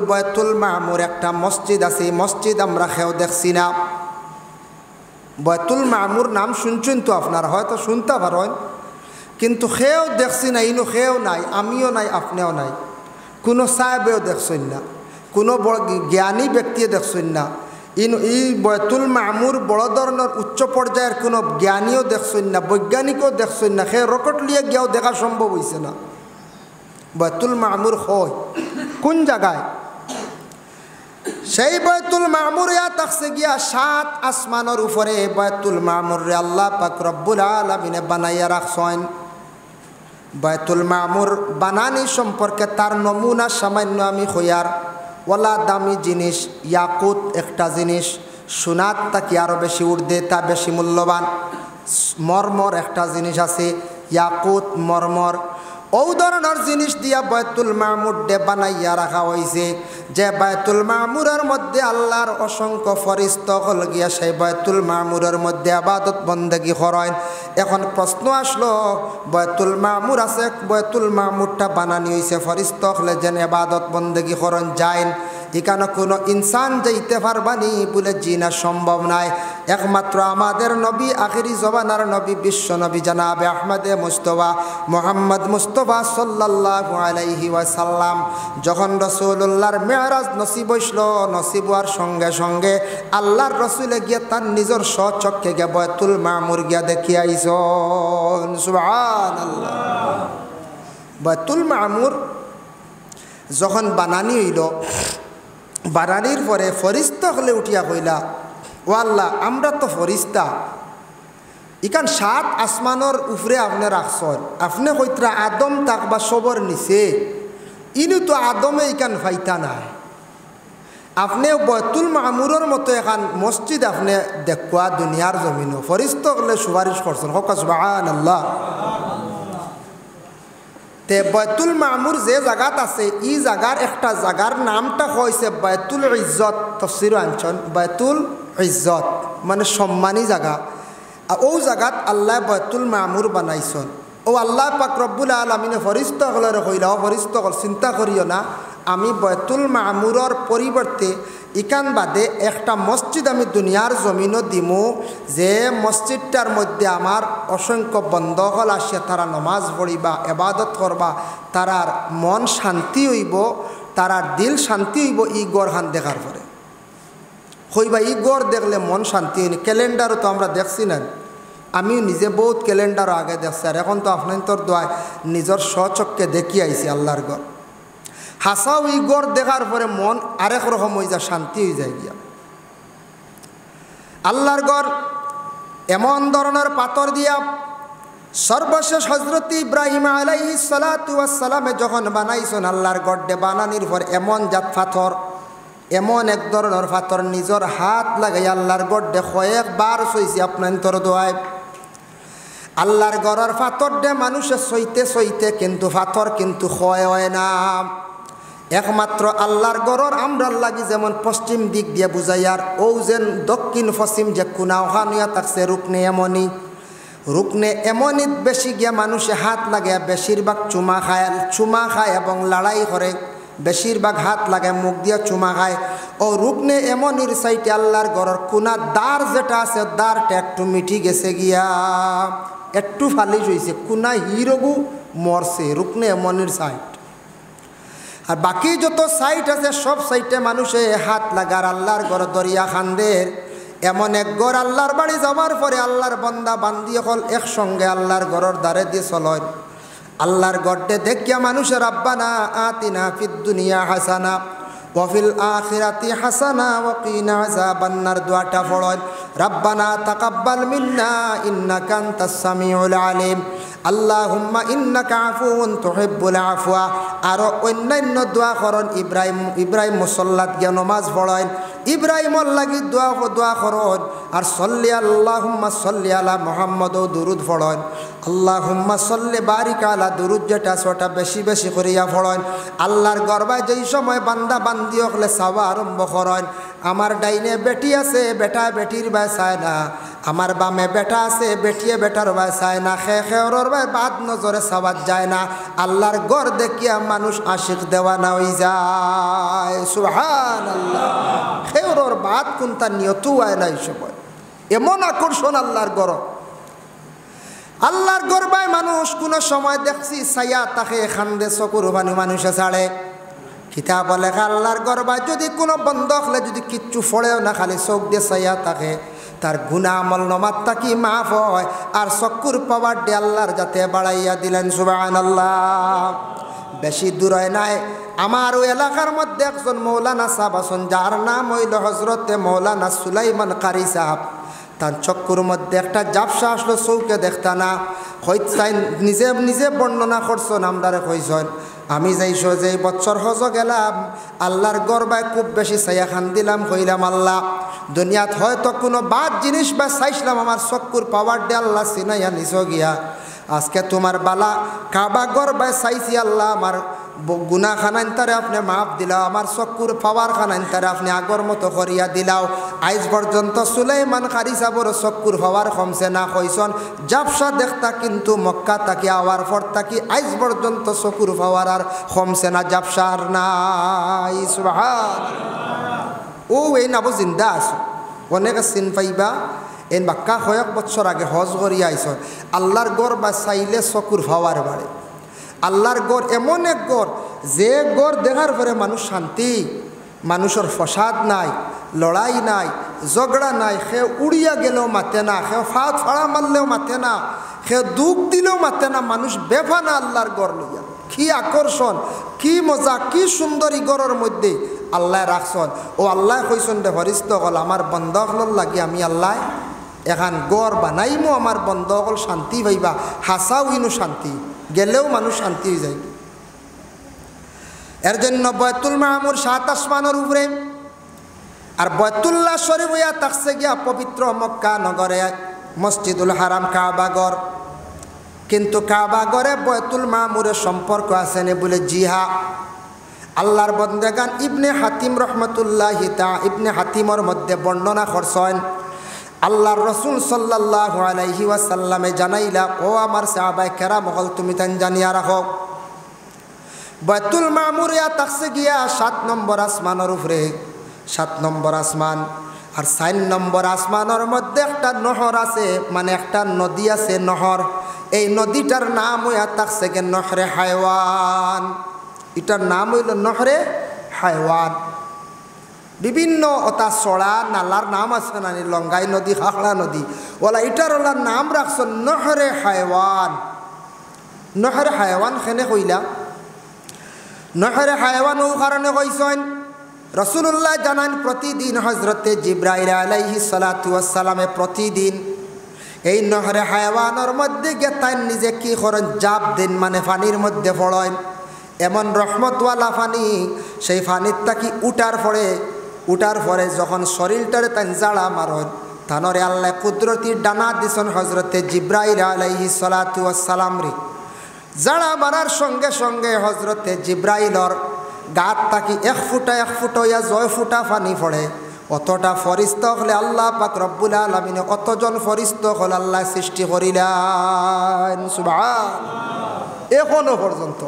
বয়তুল মামুর একটা মসজিদ আছে, মসজিদ আমরা খেয়েও দেখছি না। বয়তুল মামুর নাম শুনছেন তো আপনারা, হয়তো শুনতে পারেন, কিন্তু খেয়েও দেখছি না। ইনো খেয়েও নাই, আমিও নাই, আপনিও নাই, কোনো সাহেবেও দেখছেন না, কোনো বড় জ্ঞানী ব্যক্তিও দেখছেন না। এই বয়তুল মামুর বড় ধরনের উচ্চ পর্যায়ের কোনো জ্ঞানীও দেখছেন না, বৈজ্ঞানিকও দেখছেন না, খেয়ে রকেট লিয়ে গিয়েও দেখা সম্ভব হয়েছে না। বয়তুল মামুর হয় কোন জায়গায়? সেই বয়তুল মামুর থাকছে গিয়া 7 আসমানের উপরে। বয়তুল মামুর রে আল্লাহ পাক রব্বুল আলামিনে বানাইয়া রাখছেন। বয়তুল মামুর বানানি সম্পর্কে তার নমুনা সামান্য আমি হইয়ার ওলা দামি জিনিস ইয়াকুত একটা জিনিস, সোনার তাকে আরও বেশি উর্দে তা বেশি মূল্যবান। মরমর একটা জিনিস আছে, ইয়াকুত মরমর, ও ধরনের জিনিস দিয়া বয়তুল মামুর ডে বানাইয়া রাখা হয়েছে। যে বয়তুল মামুরের মধ্যে আল্লাহর অসংখ্য ফরিস্ত হল গিয়া সেই বয়তুল মামুরের মধ্যে আবাদত বন্দেগি করেন। এখন প্রশ্ন আসলো, বয়তুল মামুর আছে, বয়তুল মামুরটা বানানি হয়েছে ফরিস্ত হলে যেন আবাদত বন্দেগি করেন যাইন, এখানে কোনো ইনসান যাইতে পারবানি বলে জিনা সম্ভব নাই। একমাত্র আমাদের নবী, আখিরি জবানার নবী, বিশ্ব নবী জানাবে আহমদে মুস্তফা মোহাম্মদ মুস্তফা সাল্লাল্লাহু আলাইহি ওয়াসাল্লাম যখন রাসূলুল্লাহর মেরাজ নসিব হইল, নসিব হওয়ার সঙ্গে সঙ্গে আল্লাহর রসুলে গিয়ে তার নিজের স্বচক্ষে গিয়ে বয়তুল মামুর গিয়া দেখিয়ে আইসন। সুবহানাল্লাহ। বয়তুল মামুর যখন বানানি হইল, বানানির পরে ফরিস্তা হলে উঠিয়া কইলা, ও আল্লাহ আমরা তো ফরিস্তা, ইকান 7 আসমানের উপরে আপনি রাখছেন, আপনি কইতরা আদম তাক বা সবর নিচে, ইনু তো আদমে ইকান ফাইতা নাই, আপনি বয়তুল মামুরের মতো এখন মসজিদ আপনি দেখুয়া দুনিয়ার জমিনও ফরিস্ত হলে সুপারিশ করছেন হক সুবহানাল্লাহ। তে বয়তুল মামুর যে জায়গাত আছে ই জায়গার একটা জায়গার নামটা হয়েছে বয়তুল ইজ্জত, তফসির আনছেন বয়তুল ইজ্জত মানে সম্মানী জায়গা। ও জায়গাত আল্লাহ বয়তুল মামুর বানাইছেন। ও আল্লাহ পাক রব্বুল আলামিনে ফরিস্ত হলের হইলাও ফরিস্ত হল চিন্তা করিও না, আমি বয়তুল মামুরের পরিবর্তে ইকান বাদে একটা মসজিদ আমি দুনিয়ার জমিনও দিমু, যে মসজিদটার মধ্যে আমার অসংখ্য বন্ধকল আসিয়া তারা নমাজ পড়িবা, এবাদত করবা, তারার মন শান্তি হইব, তারার দিল শান্তি হইব ই গড়খান দেখার পরে। হইবা ই গড় দেখলে মন শান্তি হয়নি। ক্যালেন্ডারও তো আমরা দেখছি না, আমিও নিজে বহুত ক্যালেন্ডারও আগে দেখছি, আর এখন তো আপনার তোর দোয়ায় নিজের স্বচক্ষে দেখি আইছি আল্লাহর গড়। হাসাও ই গড় দেখার পরে মন আরেক রকম হয়ে যায়, শান্তি হয়ে যায় গিয়া। আল্লাহর গড় এমন ধরনের পাথর দিয়া সর্বশেষ হজরত ইব্রাহিম আলাইহিস সালাতু ওয়াস সালামে যখন বানাইছেন আল্লাহর গড়ে বানানির পর এমন জাত পাথর, এমন এক ধরনের পাথর নিজের হাত লাগাই আল্লাহর গড়ে কয়েকবার সইছে আপনার তোর দোয়ায়। আল্লাহর গড়ের পাথর দে মানুষে সইতে সইতে কিন্তু পাথর কিন্তু ক্ষয় হয় না। একমাত্র আল্লাহর গড়র আমরার লাগি যেমন পশ্চিম দিক দিয়ে বুঝাইয়ার ও যেন দক্ষিণ পশ্চিম যে কোনা ওখানিয়া থাকছে রুকনে এমনই, রুকনে এমনই বেশি গিয়া মানুষে হাত লাগে, বেশিরভাগ চুমা খায় এবং লড়াই করে, বেশিরভাগ হাত লাগে মুখ দিয়ে চুমা খায়। ও রুকনে এমনির সাইটে আল্লাহর গড়র কোনা দ্বার যেটা আছে দ্বারটা একটু মিঠি গেছে গিয়া, একটু ফালিশ হয়েছে, কোনা হিরগু মরছে, রুকনে এমনির সাইট। আর বাকি যত সাইট আছে সব সাইটে মানুষে হাত লাগার আল্লাহর গড় দরিয়া খান্দের এমন এক গড় আল্লাহর বাড়ি যাওয়ার পরে আল্লাহর বন্দা বান্দি হল একসঙ্গে আল্লাহর গড়র দ্বারে দিয়ে চলয়। আল্লাহর গড়ে দেখিয়া মানুষের রাব্বানা আতিনা ফিদ দুনিয়া হাসানা ওয়া ফিল আখিরাতি হাসানা ওয়া কিনা আযাবান্নার দোয়াটা পড়েন। রাব্বানা তাকাব্বাল মিন্না ইন্নাকা আনতাস সামিউল আলিম, আল্লাহুম্মা ইন্নাকা আফুউন তুহিব্বুল আফওয়া। আর অন্যান্য দোয়া করেন। ইব্রাহিম মুসল্লাত গিয়া নমাজ পড়েন, ইব্রাহিমর লাগি দোয়া করেন। আর সল্লি আল্লাহুম্মা সল্লি আলা মুহাম্মদ ও দুরুদ পড়েন। আল্লাহুম্মা সল্লি বারিক আলা দুরুদ যেটা সেটা বেশি বেশি করিয়া পড়েন। আল্লাহর গর্বায় যেই সময় বান্দা বান্দি হলে চাওয়া আরম্ভ করেন, আমার ডাইনে বেটি আছে বেটা বেটির বাই চায় না, আমার বামে বেটা আছে বেটিয়ে বেটার বাই চায় না, খেওরর বাই বাদ নজরে চাওয়াত যায় না। আল্লাহর গড় দেখিয়া মানুষ আশিক দেওয়ানা হয়ে যায়। সুবহানাল্লাহ। খেওরর বাদ কোনটা নিয়তও হয় না এই সময়, এমন আকর্ষণ আল্লাহর গড়। আল্লাহর গর্বায় মানুষ কোনো সময় দেখছি ছায়া তাকে খান্দে চকুর পানি মানুষে ছাড়ে। কিতাব লেখা আল্লাহর গর্বায় যদি কোনো বন্ধ হলে যদি কিচ্ছু ফড়েও না, খালি চোখ দিয়ে ছায়া থাকে, তার গুনাহ আমল নমাত তাকি মাফ হয়। আর চকুর পাওয়ার দিয়ে আল্লাহর যাতে বাড়াইয়া দিলেন। সুবহানাল্লাহ। বেশি দূর হয় নাই, আমার ওই এলাকার মধ্যে একজন মৌলানা সাহেব আছেন, যার নাম হইল হজরতে মৌলানা সুলাইমান কারি সাহেব। তার চক্কুর মধ্যে একটা জাপসা আসলো, চৌকে দেখতা না, হইতাই নিজে নিজে বর্ণনা করছেন, আমরারে কইছেন আমি যাইছো যে বছর হজ গেলাম, আল্লাহর গর্বায় খুব বেশি ছায়া খান দিলাম, কইলাম আল্লাহ দুনিয়াত হয়তো কোনো বাদ জিনিস বা চাইছিলাম, আমার চক্কুর পাওয়ার দিয়ে আল্লাহ চিনাইয়া নিছ গিয়া, আজকে তোমার বালা কাবা গর্বায় চাইছি আল্লাহ, আমার গুনা খানাইন তারে আপনি মাফ দিলাও, আমার চক্কুর পাওয়ার খানাইন তারে আপনি আগর মতো করিয়া দিলাও। আজ পর্যন্ত সুলাইমান কারি সাবর চক্কুর পাওয়ার কমছে না, কইসন জাপসা দেখতা কিন্তু মক্কা তাকি আওয়ার পর তাকি আজ পর্যন্ত চকুর পাওয়ার আর কমছে না, জাপসার নাই। সুবহানাল্লাহ। ও এই নাবো জিন্দা আছো, অনেকে চিন পাইবা। এই বাক্কা কয়েক বছর আগে হজ করিয়া আইসন। আল্লাহর গড় বা চাইলে চকুর পাওয়ার বাড়ে। আল্লাহর গড় এমন এক গড়, যে গড় দেখার পরে মানুষ শান্তি, মানুষের ফসাদ নাই, লড়াই নাই, ঝগড়া নাই, সে উড়িয়া গেলেও মাতে না, সে ফাঁক ফাড়া মারলেও মাতে না, সে দুঃখ দিলেও মাতে না, মানুষ বেফানা আল্লাহর গড় লইয়া। কি আকর্ষণ, কি মজা, কি সুন্দর ই গড়ের মধ্যে আল্লাহ রাখছন। ও আল্লাহ কইসন দে ফরিস্ত হল আমার বন্ধকল লাগি আমি আল্লাহ এখন গড় বানাইমো, আমার বন্ধকল শান্তি পাইবা। হাসাও ইনু শান্তি, গেলেও মানুষ শান্তি হয়ে যায়। এর জন্য বয়তুল মামুর 7 আসমানের উপরে আর বাইতুল্লাহ শরীফ হইয়া থাকছে গিয়া পবিত্র মক্কা নগরে মসজিদুল হারাম কাবাগর। কিন্তু কাবাগরে বাইতুল মামুরের সম্পর্ক আছে নি বলে জি হ্যাঁ। আল্লাহর বন্দেগান ইবনে হাতিম রহমতুল্লাহি ইবনে হাতিমর মধ্যে বর্ণনা করছেন আল্লাহর রসুল সাল্লাল্লাহু আলাইহি ওয়াসাল্লামে জানাইলা, ও আমার সাহাবায়ে কেরাম হল তুমি তান জানিয়া রাখো, বাইতুল মামুর ইয়া থাকছে গিয়া 7 নম্বর আসমানের উপরে, 7 নম্বর আসমান। আর 4 নম্বর আসমানের মধ্যে একটা নহর আছে, মানে একটা নদী আছে নহর। এই নদীটার নাম হইয়া থাকছে গে নহরে হায়ওয়ান। এটার নাম হইল নহরে হায়ওয়ান। বিভিন্ন ওটা চড়া নালার নাম আছে না, লঙ্গাই নদী, খাখড়া নদী, ওলা এটার ওলা নাম রাখছ নহরে হায়ওয়ান। নহরে হায়ওয়ান খেনে কইলা, নহরে হায়ওয়ান ও কারণে কইছেন রাসূলুল্লাহ জানান প্রতিদিন হযরতে জিবরাইল আলাইহিস সালাতু ওয়াস সালামে প্রতিদিন এই নহরে হায়ওয়ানের মধ্যে গেতাই নিজে কি করেন, জাপ দেন, মানে পানির মধ্যে পড়েন। এমন রহমতওয়ালা পানি, সেই পানির তাকি উঠার পরে যখন শরীরটারে তাই জাড়া মারেন, তানরে আল্লাহ কুদরতি ডানা দিছেন হযরতে জিবরাইল আলাইহিস সালাতু ওয়াস সালাম রে। জাড়া মারার সঙ্গে সঙ্গে হযরতে জিবরাইলর গাত তাকি 1 ফুটা ইয়া 6 ফুটা পানি পড়ে। অতটা ফরিস্তা হলে আল্লাহ পাক রব্বুল আলামিনে কতজন ফরিস্তা হল আল্লাহ সৃষ্টি করিলেন, সুবহানাল্লাহ। এখনো পর্যন্ত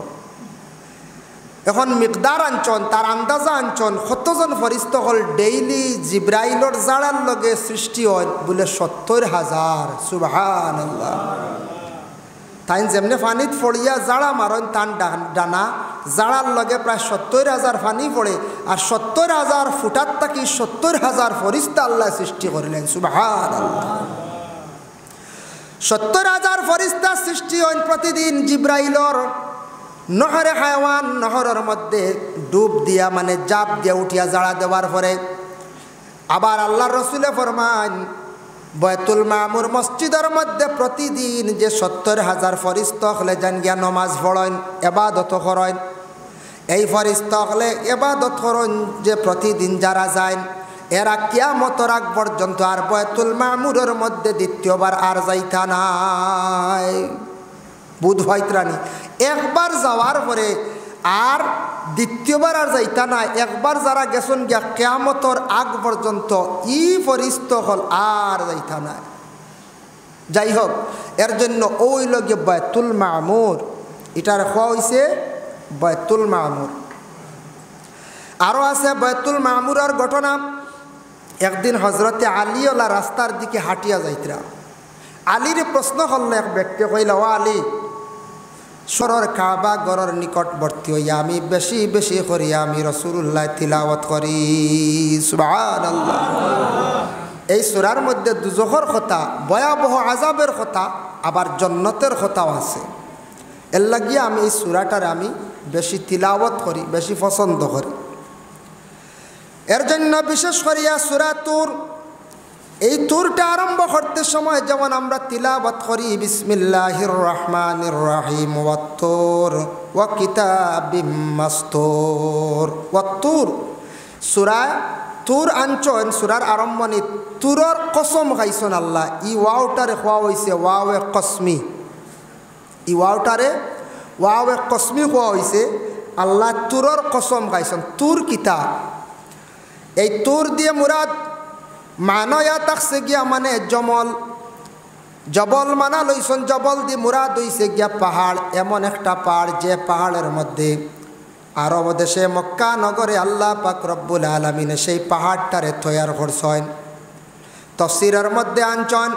এখন মিকদার আনছন, তার আন্দাজা আনছন কতজন ফরিস্তা হল ডেইলি জিবরাইলর জাড়ার লগে সৃষ্টি হয় বলে 70,000, সুবহানাল্লাহ। তাই যেমনি পানিত পড়িয়া জাড়া মারেন তান ডানা জাড়ার লগে প্রায় 70,000 পানি পড়ে, আর 70,000 ফুটার থাকি 70,000 ফরিস্তা আল্লাহ সৃষ্টি করিলেন, সুবহানাল্লাহ। 70,000 ফরিস্তা সৃষ্টি হন প্রতিদিন জিবরাইলর নহরে হায়ওয়ান, নহরের মধ্যে ডুব দিয়া, মানে জাপ দিয়া উঠিয়া জাড়া দেওয়ার পরে আবার আল্লাহর রসুলে ফরমান বাইতুল মামুর মসজিদের মধ্যে প্রতিদিন যে 70,000 ফরিস্তা হলে যান গিয়া নমাজ পড়েন, এবাদত করেন। এই ফরিস্তা হলে এবাদত করেন যে প্রতিদিন যারা যায়, এরা কিয়ামতের আগ পর্যন্ত আর বাইতুল মামুরের মধ্যে দ্বিতীয়বার আর যাইতা নাই। বুধ হয়ত্রানি একবার যাওয়ার পরে আর দ্বিতীয়বার আর যাইতা নাই। একবার যারা গেছেন গিয়া কিয়ামতের আগ পর্যন্ত ই ফরিস্তা হল আর যাইতা নাই। যাই হোক, এর জন্য ওই লগে বাইতুল মামুর, এটার খোয়া হয়েছে বাইতুল মামুর। আরও আছে বাইতুল মামুরের ঘটনা। একদিন হজরতে আলীওয়ালা রাস্তার দিকে হাঁটিয়া যাইতরা। আলীর প্রশ্ন করলে এক ব্যক্তি কইল, ও আলী, সরর কাবা গড়ের নিকটবর্তী হইয়া আমি বেশি বেশি করিয়া আমি রাসূলুল্লাহ তিলাওয়াত করি, সুবহানাল্লাহ। এই সূরার মধ্যে দুজখের কথা, ভয়াবহ আযাবের কথা, আবার জান্নাতের কথাও আছে। এর লাগিয়া আমি এই সূরাটার আমি বেশি তিলাওয়াত করি, বেশি পছন্দ করি। এর জন্য বিশেষ করিয়া সূরা তুর, এই তুরটা আরম্ভ করতে সময় যেমন আমরা তিলাওয়াত করি বিসমিল্লাহির রহমানির রহিম, ওয়াত-তুর ওয়া কিতাবিম মাসতুর। ওয়াত-তুর সূরা তুর আনছন, সূরার আরম্ভণী তুরর কসম খাইছেন আল্লাহ। ই ওয়াওটারে খোয়া হয়েছে ওয়াওয়ে কসমি, ই ওয়াওটারে ওয়াওয়ে কসমি খোয়া হয়েছে। আল্লাহ তুরর কসম খাইছেন। তুর কিতাব, এই তুর দিয়ে মুরাদ মানয়া থাকছে গিয়া মানে জমল, জবল মানা লইছেন। জবল দিয়ে মুরাদ হইছে গিয়া পাহাড়, এমন একটা পাহাড় যে পাহাড়ের মধ্যে আরব দেশে মক্কা নগরে আল্লাহ পাক রব্বুল আলামিনে সেই পাহাড়টারে তৈয়ার করছেন। তাফসীরের মধ্যে আনছেন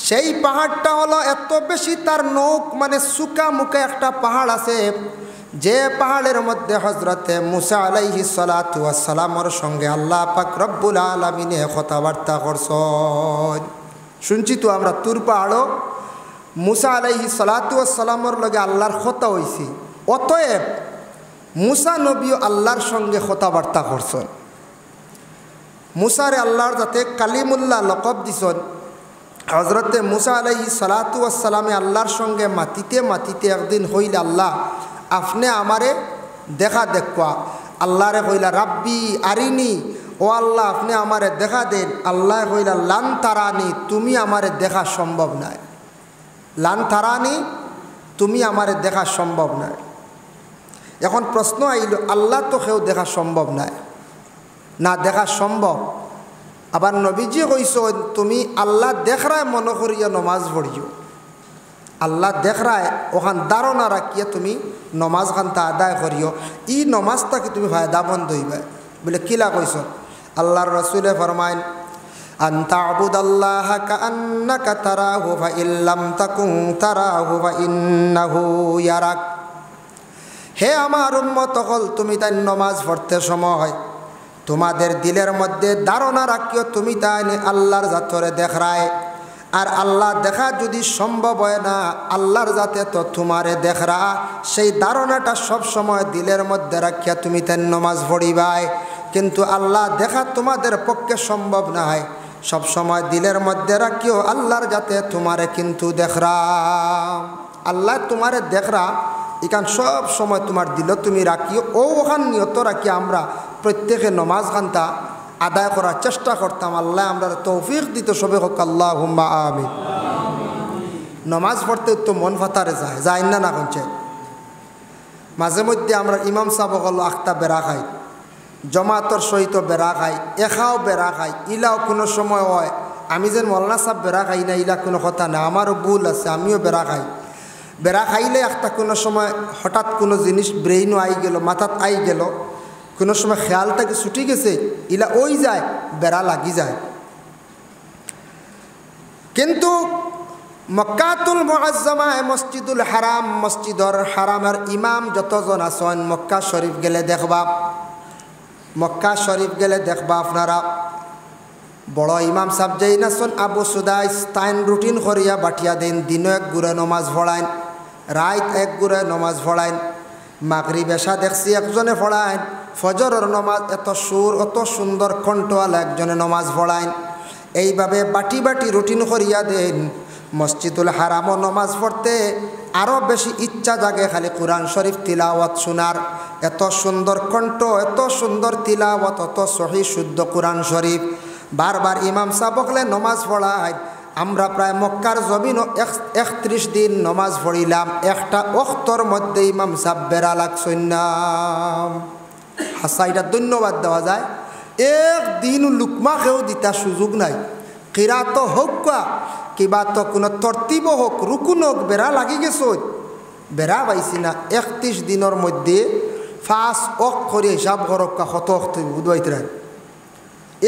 সেই পাহাড়টা হলো এত বেশি তার নৌক, মানে সুকা মুখে একটা পাহাড় আছে, যে পাহাড়ের মধ্যে হজরতে মুসা আলাইহিস সালাতু ওয়াস সালামের সঙ্গে আল্লাহ পাক রব্বুল আলামিনে কথাবার্তা করছেন। শুনছি তো আমরা তুর পাহাড়ও মুসা আলাইহিস সালাতু ওয়াস সালামের লগে আল্লাহর কথা হইছে। অতএব মুসা নবীও আল্লাহর সঙ্গে কথাবার্তা করছেন। মুসারে আল্লাহর যাতে কালিমুল্লাহ লকব দিছেন। হজরতে মুসা আলাইহিস সালাতু ওয়াস সালামে আল্লাহর সঙ্গে মাতিতে মাতিতে একদিন হইল, আল্লাহ আপনি আমারে দেখা দেখবা। আল্লাহরে কইলা রাব্বি আরিনি, ও আল্লাহ আপনি আমারে দেখা দেন। আল্লাহ কইলা লান তারানি, তুমি আমারে দেখা সম্ভব নয়। লান তারানি, তুমি আমারে দেখা সম্ভব নয়। এখন প্রশ্ন আইল, আল্লাহ তো কেউ দেখা সম্ভব নয়, না দেখা সম্ভব। আবার নবীজি কইস তুমি আল্লাহ দেখরায় মনে করিয়া নমাজ পড়িও। আল্লাহ দেখরায় ওখান ধারণা রাখিয়া তুমি নমাজ খানটা আদায় করিও। ই নমাজটাকে তুমি ফায়দাবন্ধ হইবে বলে কিলা কইস। আল্লাহর রসুলে ফরমাইন আনতা আবুদাল্লাহা কাআন্নাকা তারাহু ফাইল্লাম তাকুন তারাহু ফাইন্নাহু ইয়ারাক। হে আমার উম্মত হল, তুমি তাই নমাজ পড়তে সময় তোমাদের দিলের মধ্যে ধারণা রাখিও তুমি তাই আল্লাহর জাতরে দেখরায়। আর আল্লাহ দেখা যদি সম্ভব হয় না, আল্লাহর জাতে তো তোমারে দেখরা, সেই ধারণাটা সব সময় দিলের মধ্যে রাখিয়া তুমি তাই নমাজ পড়িবাই। কিন্তু আল্লাহ দেখা তোমাদের পক্ষে সম্ভব না হয়, সব সময় দিলের মধ্যে রাখিও আল্লাহর জাতে তোমারে কিন্তু দেখরা। আল্লাহ তোমারে দেখরা এখান সব সময় তোমার দিল তুমি রাখিও। ওখান নিয়ত রাখি আমরা প্রত্যেকে নমাজ খানটা আদায় করার চেষ্টা করতাম। আল্লাহ আমরা তৌফিক দিত সবে হোক, আল্লাহুম্মা আমিন। নমাজ পড়তে তো মন ফাতারে যায় না কনছে। মাঝে মধ্যে আমরা ইমাম সাহেব হল আখতা বেড়া খাই, জমাতর সহিত বেড়া খাই, এখাও বেড়া খাই। ইলাও কোনো সময় হয় আমি যেন মৌলানা সাহেব বেড়া খাই না, ইলা কোনো কথা না, আমারও ভুল আছে, আমিও বেড়া খাই। বেড়া খাইলে একটা কোনো সময় হঠাৎ কোনো জিনিস ব্রেইনও আই গেল, মাথাত আই গেল, কোনো সময় খেয়ালটাকে ছুটি গেছে, ইলা ওই যায়, বেড়া লাগি যায়। কিন্তু মক্কাতুল মুআজ্জামায় মসজিদুল হারাম, মসজিদর হারামের ইমাম যতজন আছেন মক্কা শরীফ গেলে দেখবা, মক্কা শরীফ গেলে দেখবা আপনারা বড় ইমাম সাহেব যেই নাচন আবু সুদাইস তাইন রুটিন করিয়া বাঠিয়া দেন। দিনও এক গুড়ে নমাজ পড়াইন, রাত এক গুড়ে নমাজ পড়াইন, মাগরিব এশা দেখছি একজনে পড়াইন, ফজরের নমাজ এত সুর অত সুন্দর কণ্ঠওয়ালা একজনে নমাজ পড়াইন। এইভাবে বাটি বাটি রুটিন করিয়া দেন। মসজিদুল হারামও নমাজ পড়তে আরও বেশি ইচ্ছা জাগে খালি কোরআন শরীফ তিলাওয়াত শোনার। এত সুন্দর কণ্ঠ, এত সুন্দর তিলাওয়াত, অত সহি শুদ্ধ কোরআন শরীফ। বারবার ইমাম সাহেব বকলে নমাজ পড়ায়। আমরা প্রায় মক্কার জমিনও 31 দিন নমাজ পড়িলাম, একটা ওয়াক্তর মধ্যে ইমাম সাহেব বেড়া লাগছেন না। হাসা এটা ধন্যবাদ দেওয়া যায়। একদিন লুকমা খেয়েও দিতা সুযোগ নাই। কিরাত হোক কিবা তো কোনো তরতিব হোক, রুকুন হোক, বেড়া লাগি গেছ, বেড়া পাইছি না। 31 দিনের মধ্যে 5 অক করে হিসাব করক কত অক্ত বুধবাইতে।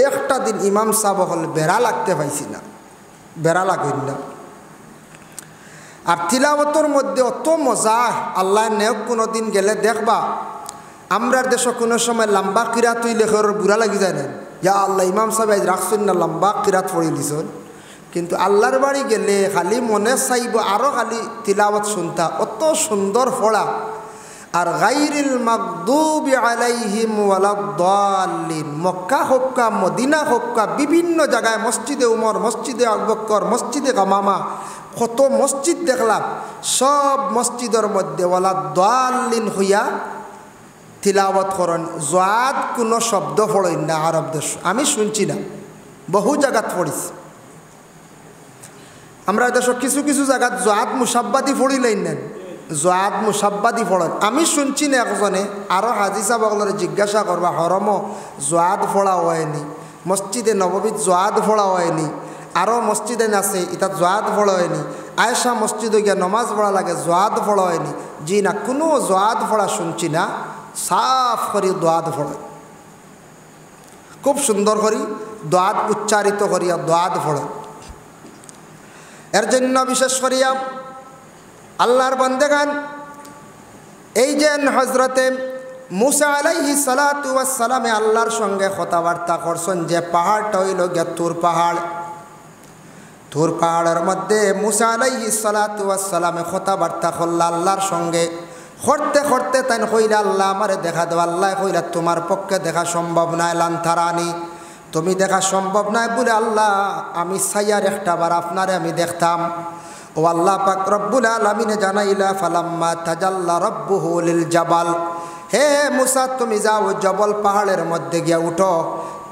একটা দিন ইমাম সাহেব হলে বেড়া লাগতে পাইছি না, বেড়া লাগেন না। আর তিলাওয়াতের মধ্যে অত মজা, আল্লাহ নেক কোনো দিন গেলে দেখবা আমরার দেশ কোনো সময় লম্বা কিরাত হইলে বুড়া লাগি যায় না, ইয়া আল্লাহ ইমাম সাহেব রাখছেন না লম্বা কিরাত পড়ে দিছেন। কিন্তু আল্লাহর বাড়ি গেলে খালি মনে চাইব আরও খালি তিলাওয়াত শুনতা, অত সুন্দর পড়া। আর গায়রিল মাগদুবি আলাইহিম ওয়ালাদ-দাল্লিন, মক্কা হোক্কা মদিনা হোক্কা বিভিন্ন জায়গায়, মসজিদে উমর, মসজিদে আবু বকর, মসজিদে গামামা, কত মসজিদ দেখলাম। সব মসজিদের মধ্যে ওয়ালাদ-দাল্লিন হইয়া তিলাওয়াত করেন। জাদ কোনো শব্দ পড়েন না আরব দেশ, আমি শুনছি না, বহু জায়গাত পড়িছি। আমরা দেশ কিছু কিছু জায়গাত জাদ মুসাব্বাদি পড়িলেন নেন, জাদ মুসাব্বাদি পড়েন। আমি শুনছি না একজনে, আরও হাজি সাহেবগুলোরে জিজ্ঞাসা করবা হরম জাদ পড়া হয়নি, মসজিদে নববীত জাদ পড়া হয়নি, আরও মসজিদে আছে এটা জাদ পড়া হয়নি, আয়েশা মসজিদে গিয়ে নমাজ পড়া লাগে জাদ পড়া হয়নি। জি না, কোনো জাদ পড়া শুনছি না, সাফ করি দোয়াদ পড়ে, খুব সুন্দর করি দোয়াদ উচ্চারিত করিয়া দোয়াদ পড়ে। এর জন্য বিশেষ করিয়া আল্লাহর বান্দেগান এই যে হজরতে মুসা আলাইহিস সালাতু ওয়াস সালামে আল্লাহর সঙ্গে কথাবার্তা করছেন, যে পাহাড়টা হইল গিয়া তুর পাহাড়। তুর পাহাড়ের মধ্যে মুসা আলাইহিস সালাতু ওয়াস সালামে কথাবার্তা করলা আল্লাহর সঙ্গে। করতে করতে তাই কইলা আল্লাহ আমারে দেখা দেও। আল্লাহ কইলা তোমার পক্ষে দেখা সম্ভব নয়, লান তারানি, তুমি দেখা সম্ভব নয় বলে আল্লাহ আমি সাইয়ার একটা বার আপনারে আমি দেখতাম। ও আল্লাহ পাক রব্বুল আলামিনে জানাইলা ফালাম্মা তাজাল্লা রব্বুহু লিল জাবাল, হে মুসা তুমি যাও জবল পাহাড়ের মধ্যে গিয়া উঠো,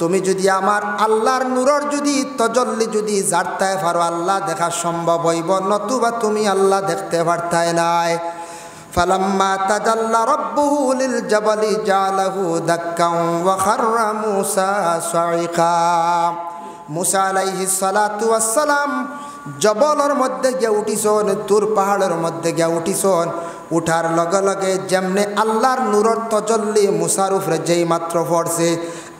তুমি যদি আমার আল্লাহর নূরের যদি তজল্লি যদি জারতায় পারো আল্লাহ দেখা সম্ভব হইব, নতুবা তুমি আল্লাহ দেখতে পারতাই নাই। ফালাম্মা তাজাল্লা রাব্বুহু লিল জাবালি জালাহু দাক্কান ওয়া খাররা মূসা সাইকা। মূসা আলাইহিস সালাতু ওয়াস সালাম জবলের মধ্যে গিয়া উঠিছন, তুর পাহাড়ের মধ্যে গিয়া উঠিছন। উঠার লগে লগে যেমনে আল্লাহর নূরের তজল্লি মূসার উপরে যেই মাত্র পড়ছে,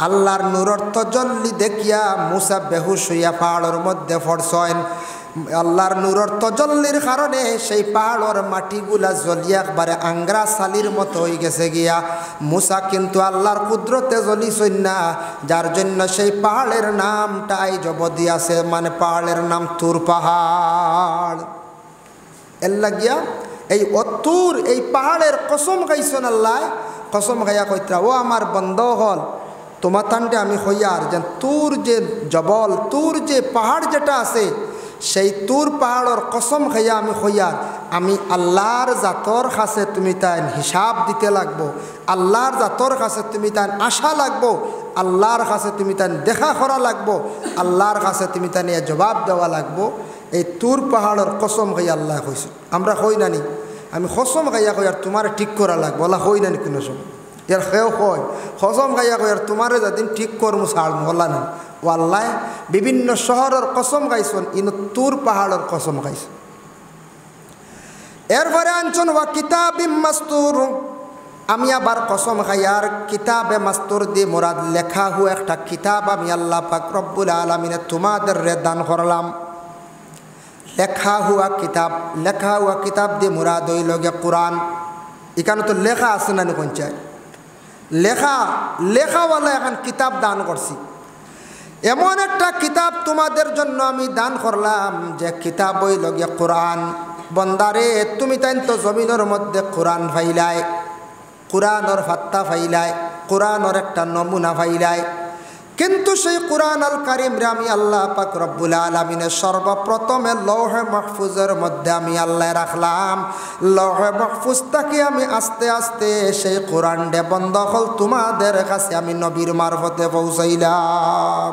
আল্লাহর নূরের তজল্লি দেখিয়া মূসা বেহুশ হইয়া পাহাড়ের মধ্যে পড়ছেন। আল্লাহর নূরের তজল্লির কারণে সেই পাহাড়ের মাটিগুলা জ্বলিয়া একবারে আংরা সালির মতো হয়ে গেছে গিয়া। মূসা কিন্তু আল্লাহর কুদরতে জ্বলিছেন না, যার জন্য সেই পাহাড়ের নামটা আইজ অবধি আছে, মানে পাহাড়ের নাম তুর পাহাড়। এর লাগিয়া এই অতুর এই পাহাড়ের কসম খাইছেন আল্লাহ। কসম খাইয়া কইতা, ও আমার বন্ধ হল তোমার তান্ডে আমি হইয়ার যেন তুর যে জবল তুর যে পাহাড় যেটা আছে সেই তুর পাহাড়ের কসম খাইয়া আমি হইয়ার, আমি আল্লাহর জাতর কাছে তুমি তাই হিসাব দিতে লাগবো, আল্লাহর জাতর কাছে তুমি তাই আশা লাগবো, আল্লাহর কাছে তুমি তাই দেখা করা লাগবো, আল্লাহর কাছে তুমি তাই নিয়ে জবাব দেওয়া লাগবো। এই তুর পাহাড়ের কসম খাইয়া আল্লাহ কইছে। আমরা হই নানি আমি কসম খাইয়া কই আর তোমার ঠিক করা লাগবো, আল্লাহ হই নানি কোনো সময় এর সেও হয় কসম খাইয়া কই আর তোমারে যেদিন ঠিক করবো ছাড়বো আল্লাহ নেই। ও আল্লাহ বিভিন্ন শহরের কসম গাইছেন, ইনো তুর পাহাড়ের কসম গাইছেন। এরপরে আনছেন ওয়া কিতাবিম মাসতুর। আমি আবার কসম খাইয়ার কিতাবে মাসতুর দিয়ে মুরাদ লেখা হু একটা কিতাব আমি আল্লাহ পাক রব্বুল আলামিনে তোমাদের দান করলাম। লেখা হুয়া কিতাব দিয়ে মুরাদ হইল গে কোরআন। এখানে তো লেখা আছে না কোন চাই লেখাওয়ালা এখন কিতাব দান করছি। এমন একটা কিতাব তোমাদের জন্য আমি দান করলাম যে কিতাব হইল গে কোরআন। বন্দারে তুমি তাই তো জমিনের মধ্যে কোরআন ফাইলাই, কোরআনর ফাত্তা ফাইলাই, কোরআনর একটা নমুনা ফাইলাই, কিন্তু সেই কোরআন আল কারিম রে আমি আল্লাহ পাক রব্বুল আলামিনের সর্বপ্রথমে লৌহে মাহফুজের মধ্যে আমি আল্লাহ রাখলাম। লৌহে মাহফুজটাকে আমি আস্তে আস্তে সেই কোরআন ডে বন্ধ হল তোমাদের কাছে আমি নবীর মারফতে পৌঁছাইলাম।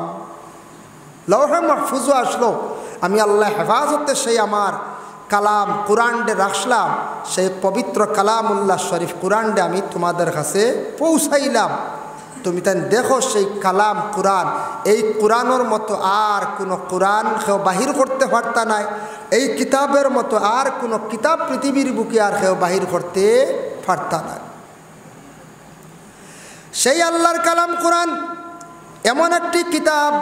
লৌহে মাহফুজও আসলো, আমি আল্লাহ হেফাজতে সেই আমার কালাম কোরআন ডে রাখলাম, সেই পবিত্র কালামুল্লাহ শরীফ কোরআন ডে আমি তোমাদের কাছে পৌঁছাইলাম। তুমি তাই দেখো সেই কালাম কোরআন, এই কোরআনের মতো আর কোনো কোরআন কেউ বাহির করতে পারতা নাই, এই কিতাবের মতো আর কোনো কিতাব পৃথিবীর বুকে আর কেউ বাহির করতে পারতা না। সেই আল্লাহর কালাম কোরআন এমন একটি কিতাব,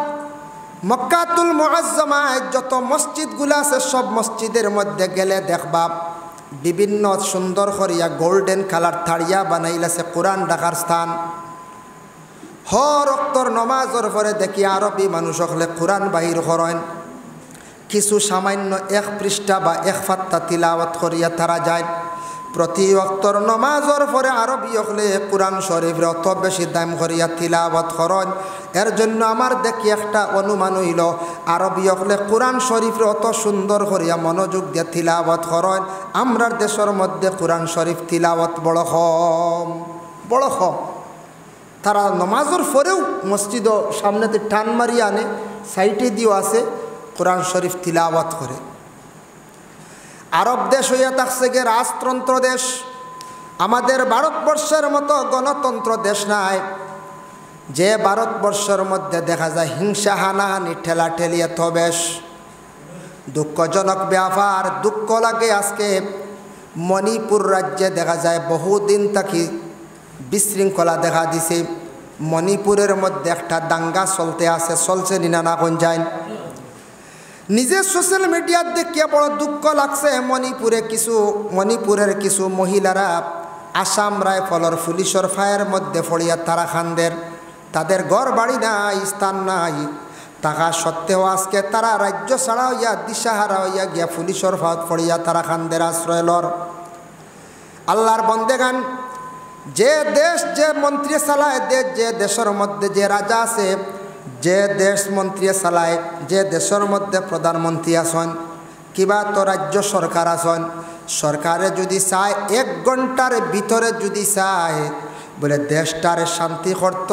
মক্কাতুল মুআজ্জামায় যত মসজিদগুলো আছে সব মসজিদের মধ্যে গেলে দেখবা বিভিন্ন সুন্দর করিয়া গোল্ডেন কালার থাড়িয়া বানাইলাছে কোরআন রাখার স্থান। হর অক্তর নমাজের পরে দেখি আরবি মানুষ হলে কোরআন বাহির করেন, কিছু সামান্য এক পৃষ্ঠা বা এক ফাত্তা তিলাওয়াত করিয়া তারা যায়। প্রতি অক্তর নমাজের পরে আরবি হলে কোরআন শরীফ অত বেশি দাম করিয়া তিলাওয়াত করেন। এর জন্য আমার দেখি একটা অনুমান হইল আরবি হলে কোরআন শরীফ অত সুন্দর করিয়া মনোযোগ দিয়ে তিলাওয়াত করেন, আমরার দেশের মধ্যে কোরআন শরীফ তিলাওয়াত বড় কম। তারা নমাজের পরেও মসজিদ সামনেতে টান মারিয়ে আনে, সাইটে দিয়েও আছে কোরআন শরীফ তিলাওয়াত করে। আরব দেশ হইয়া থাকছে গে রাজতন্ত্র দেশ, আমাদের ভারতবর্ষের মতো গণতন্ত্র দেশ নাই, যে ভারতবর্ষের মধ্যে দেখা যায় হিংসা হানাহানি ঠেলাঠেলি এত বেশ দুঃখজনক ব্যাপার। দুঃখ লাগে আজকে মণিপুর রাজ্যে দেখা যায় বহুদিন থাকি বিশৃঙ্খলা দেখা দিছে। মণিপুরের মধ্যে একটা দাঙ্গা চলছে নিনা কোন যায়। নিজে সোশ্যাল মিডিয়ার দেখিয়া বড় দুঃখ লাগছে। মণিপুরের কিছু মহিলারা আসাম রাইফলের পুলিশের ফায়ার মধ্যে পড়িয়া তারা খানদের, তাদের ঘর বাড়ি নাই, স্থান নাই, থাকা সত্ত্বেও আজকে তারা রাজ্য ছাড়া হইয়া দিশাহারা হইয়া গিয়া পুলিশের ফাঁদ পড়িয়া তারা খানদের আশ্রয় লর। আল্লাহর বন্দেগান, যে দেশ যে মন্ত্রী চালায়, যে দেশের মধ্যে যে রাজা আছে, যে দেশ মন্ত্রী চালায়, যে দেশের মধ্যে প্রধানমন্ত্রী আছেন, কিবা তো রাজ্য সরকার আছেন, সরকারে যদি চায় 1 ঘন্টার ভিতরে যদি চায় বলে দেশটারে শান্তি করত,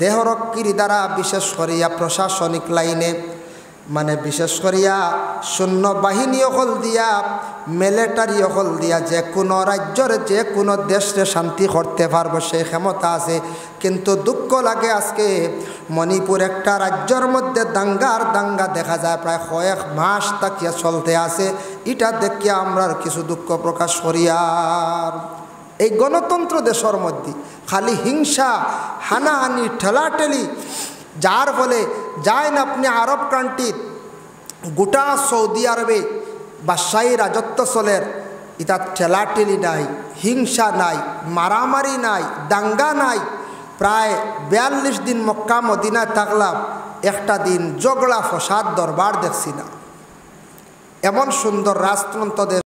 দেহরক্ষীর দ্বারা বিশেষ করিয়া প্রশাসনিক লাইনে মানে বিশেষ করিয়া সৈন্যবাহিনী অকল দিয়া মিলিটারি অকল দিয়া যে কোনো রাজ্যের যে কোনো দেশে শান্তি করতে পারবো সেই ক্ষমতা আছে। কিন্তু দুঃখ লাগে আজকে মণিপুর একটা রাজ্যের মধ্যে দাঙ্গা দেখা যায় প্রায় কয়েক মাস তাকিয়া চলতে আছে। এটা দেখিয়া আমরা কিছু দুঃখ প্রকাশ করি। আর এই গণতন্ত্র দেশের মধ্যে খালি হিংসা হানাহানি ঠেলাঠেলি, যার ফলে যায় না আপনি আরব কান্ট্রির গোটা সৌদি আরবে বাদশাহী রাজত্ব চলের, এটা ঠেলাঠেলি নাই, হিংসা নাই, মারামারি নাই, দাঙ্গা নাই। প্রায় 42 দিন মক্কা মদিনায় থাকলাম, একটা দিন ঝগড়া ফসাদ দরবার দেখছি না। এমন সুন্দর রাজতন্ত্র দেশ।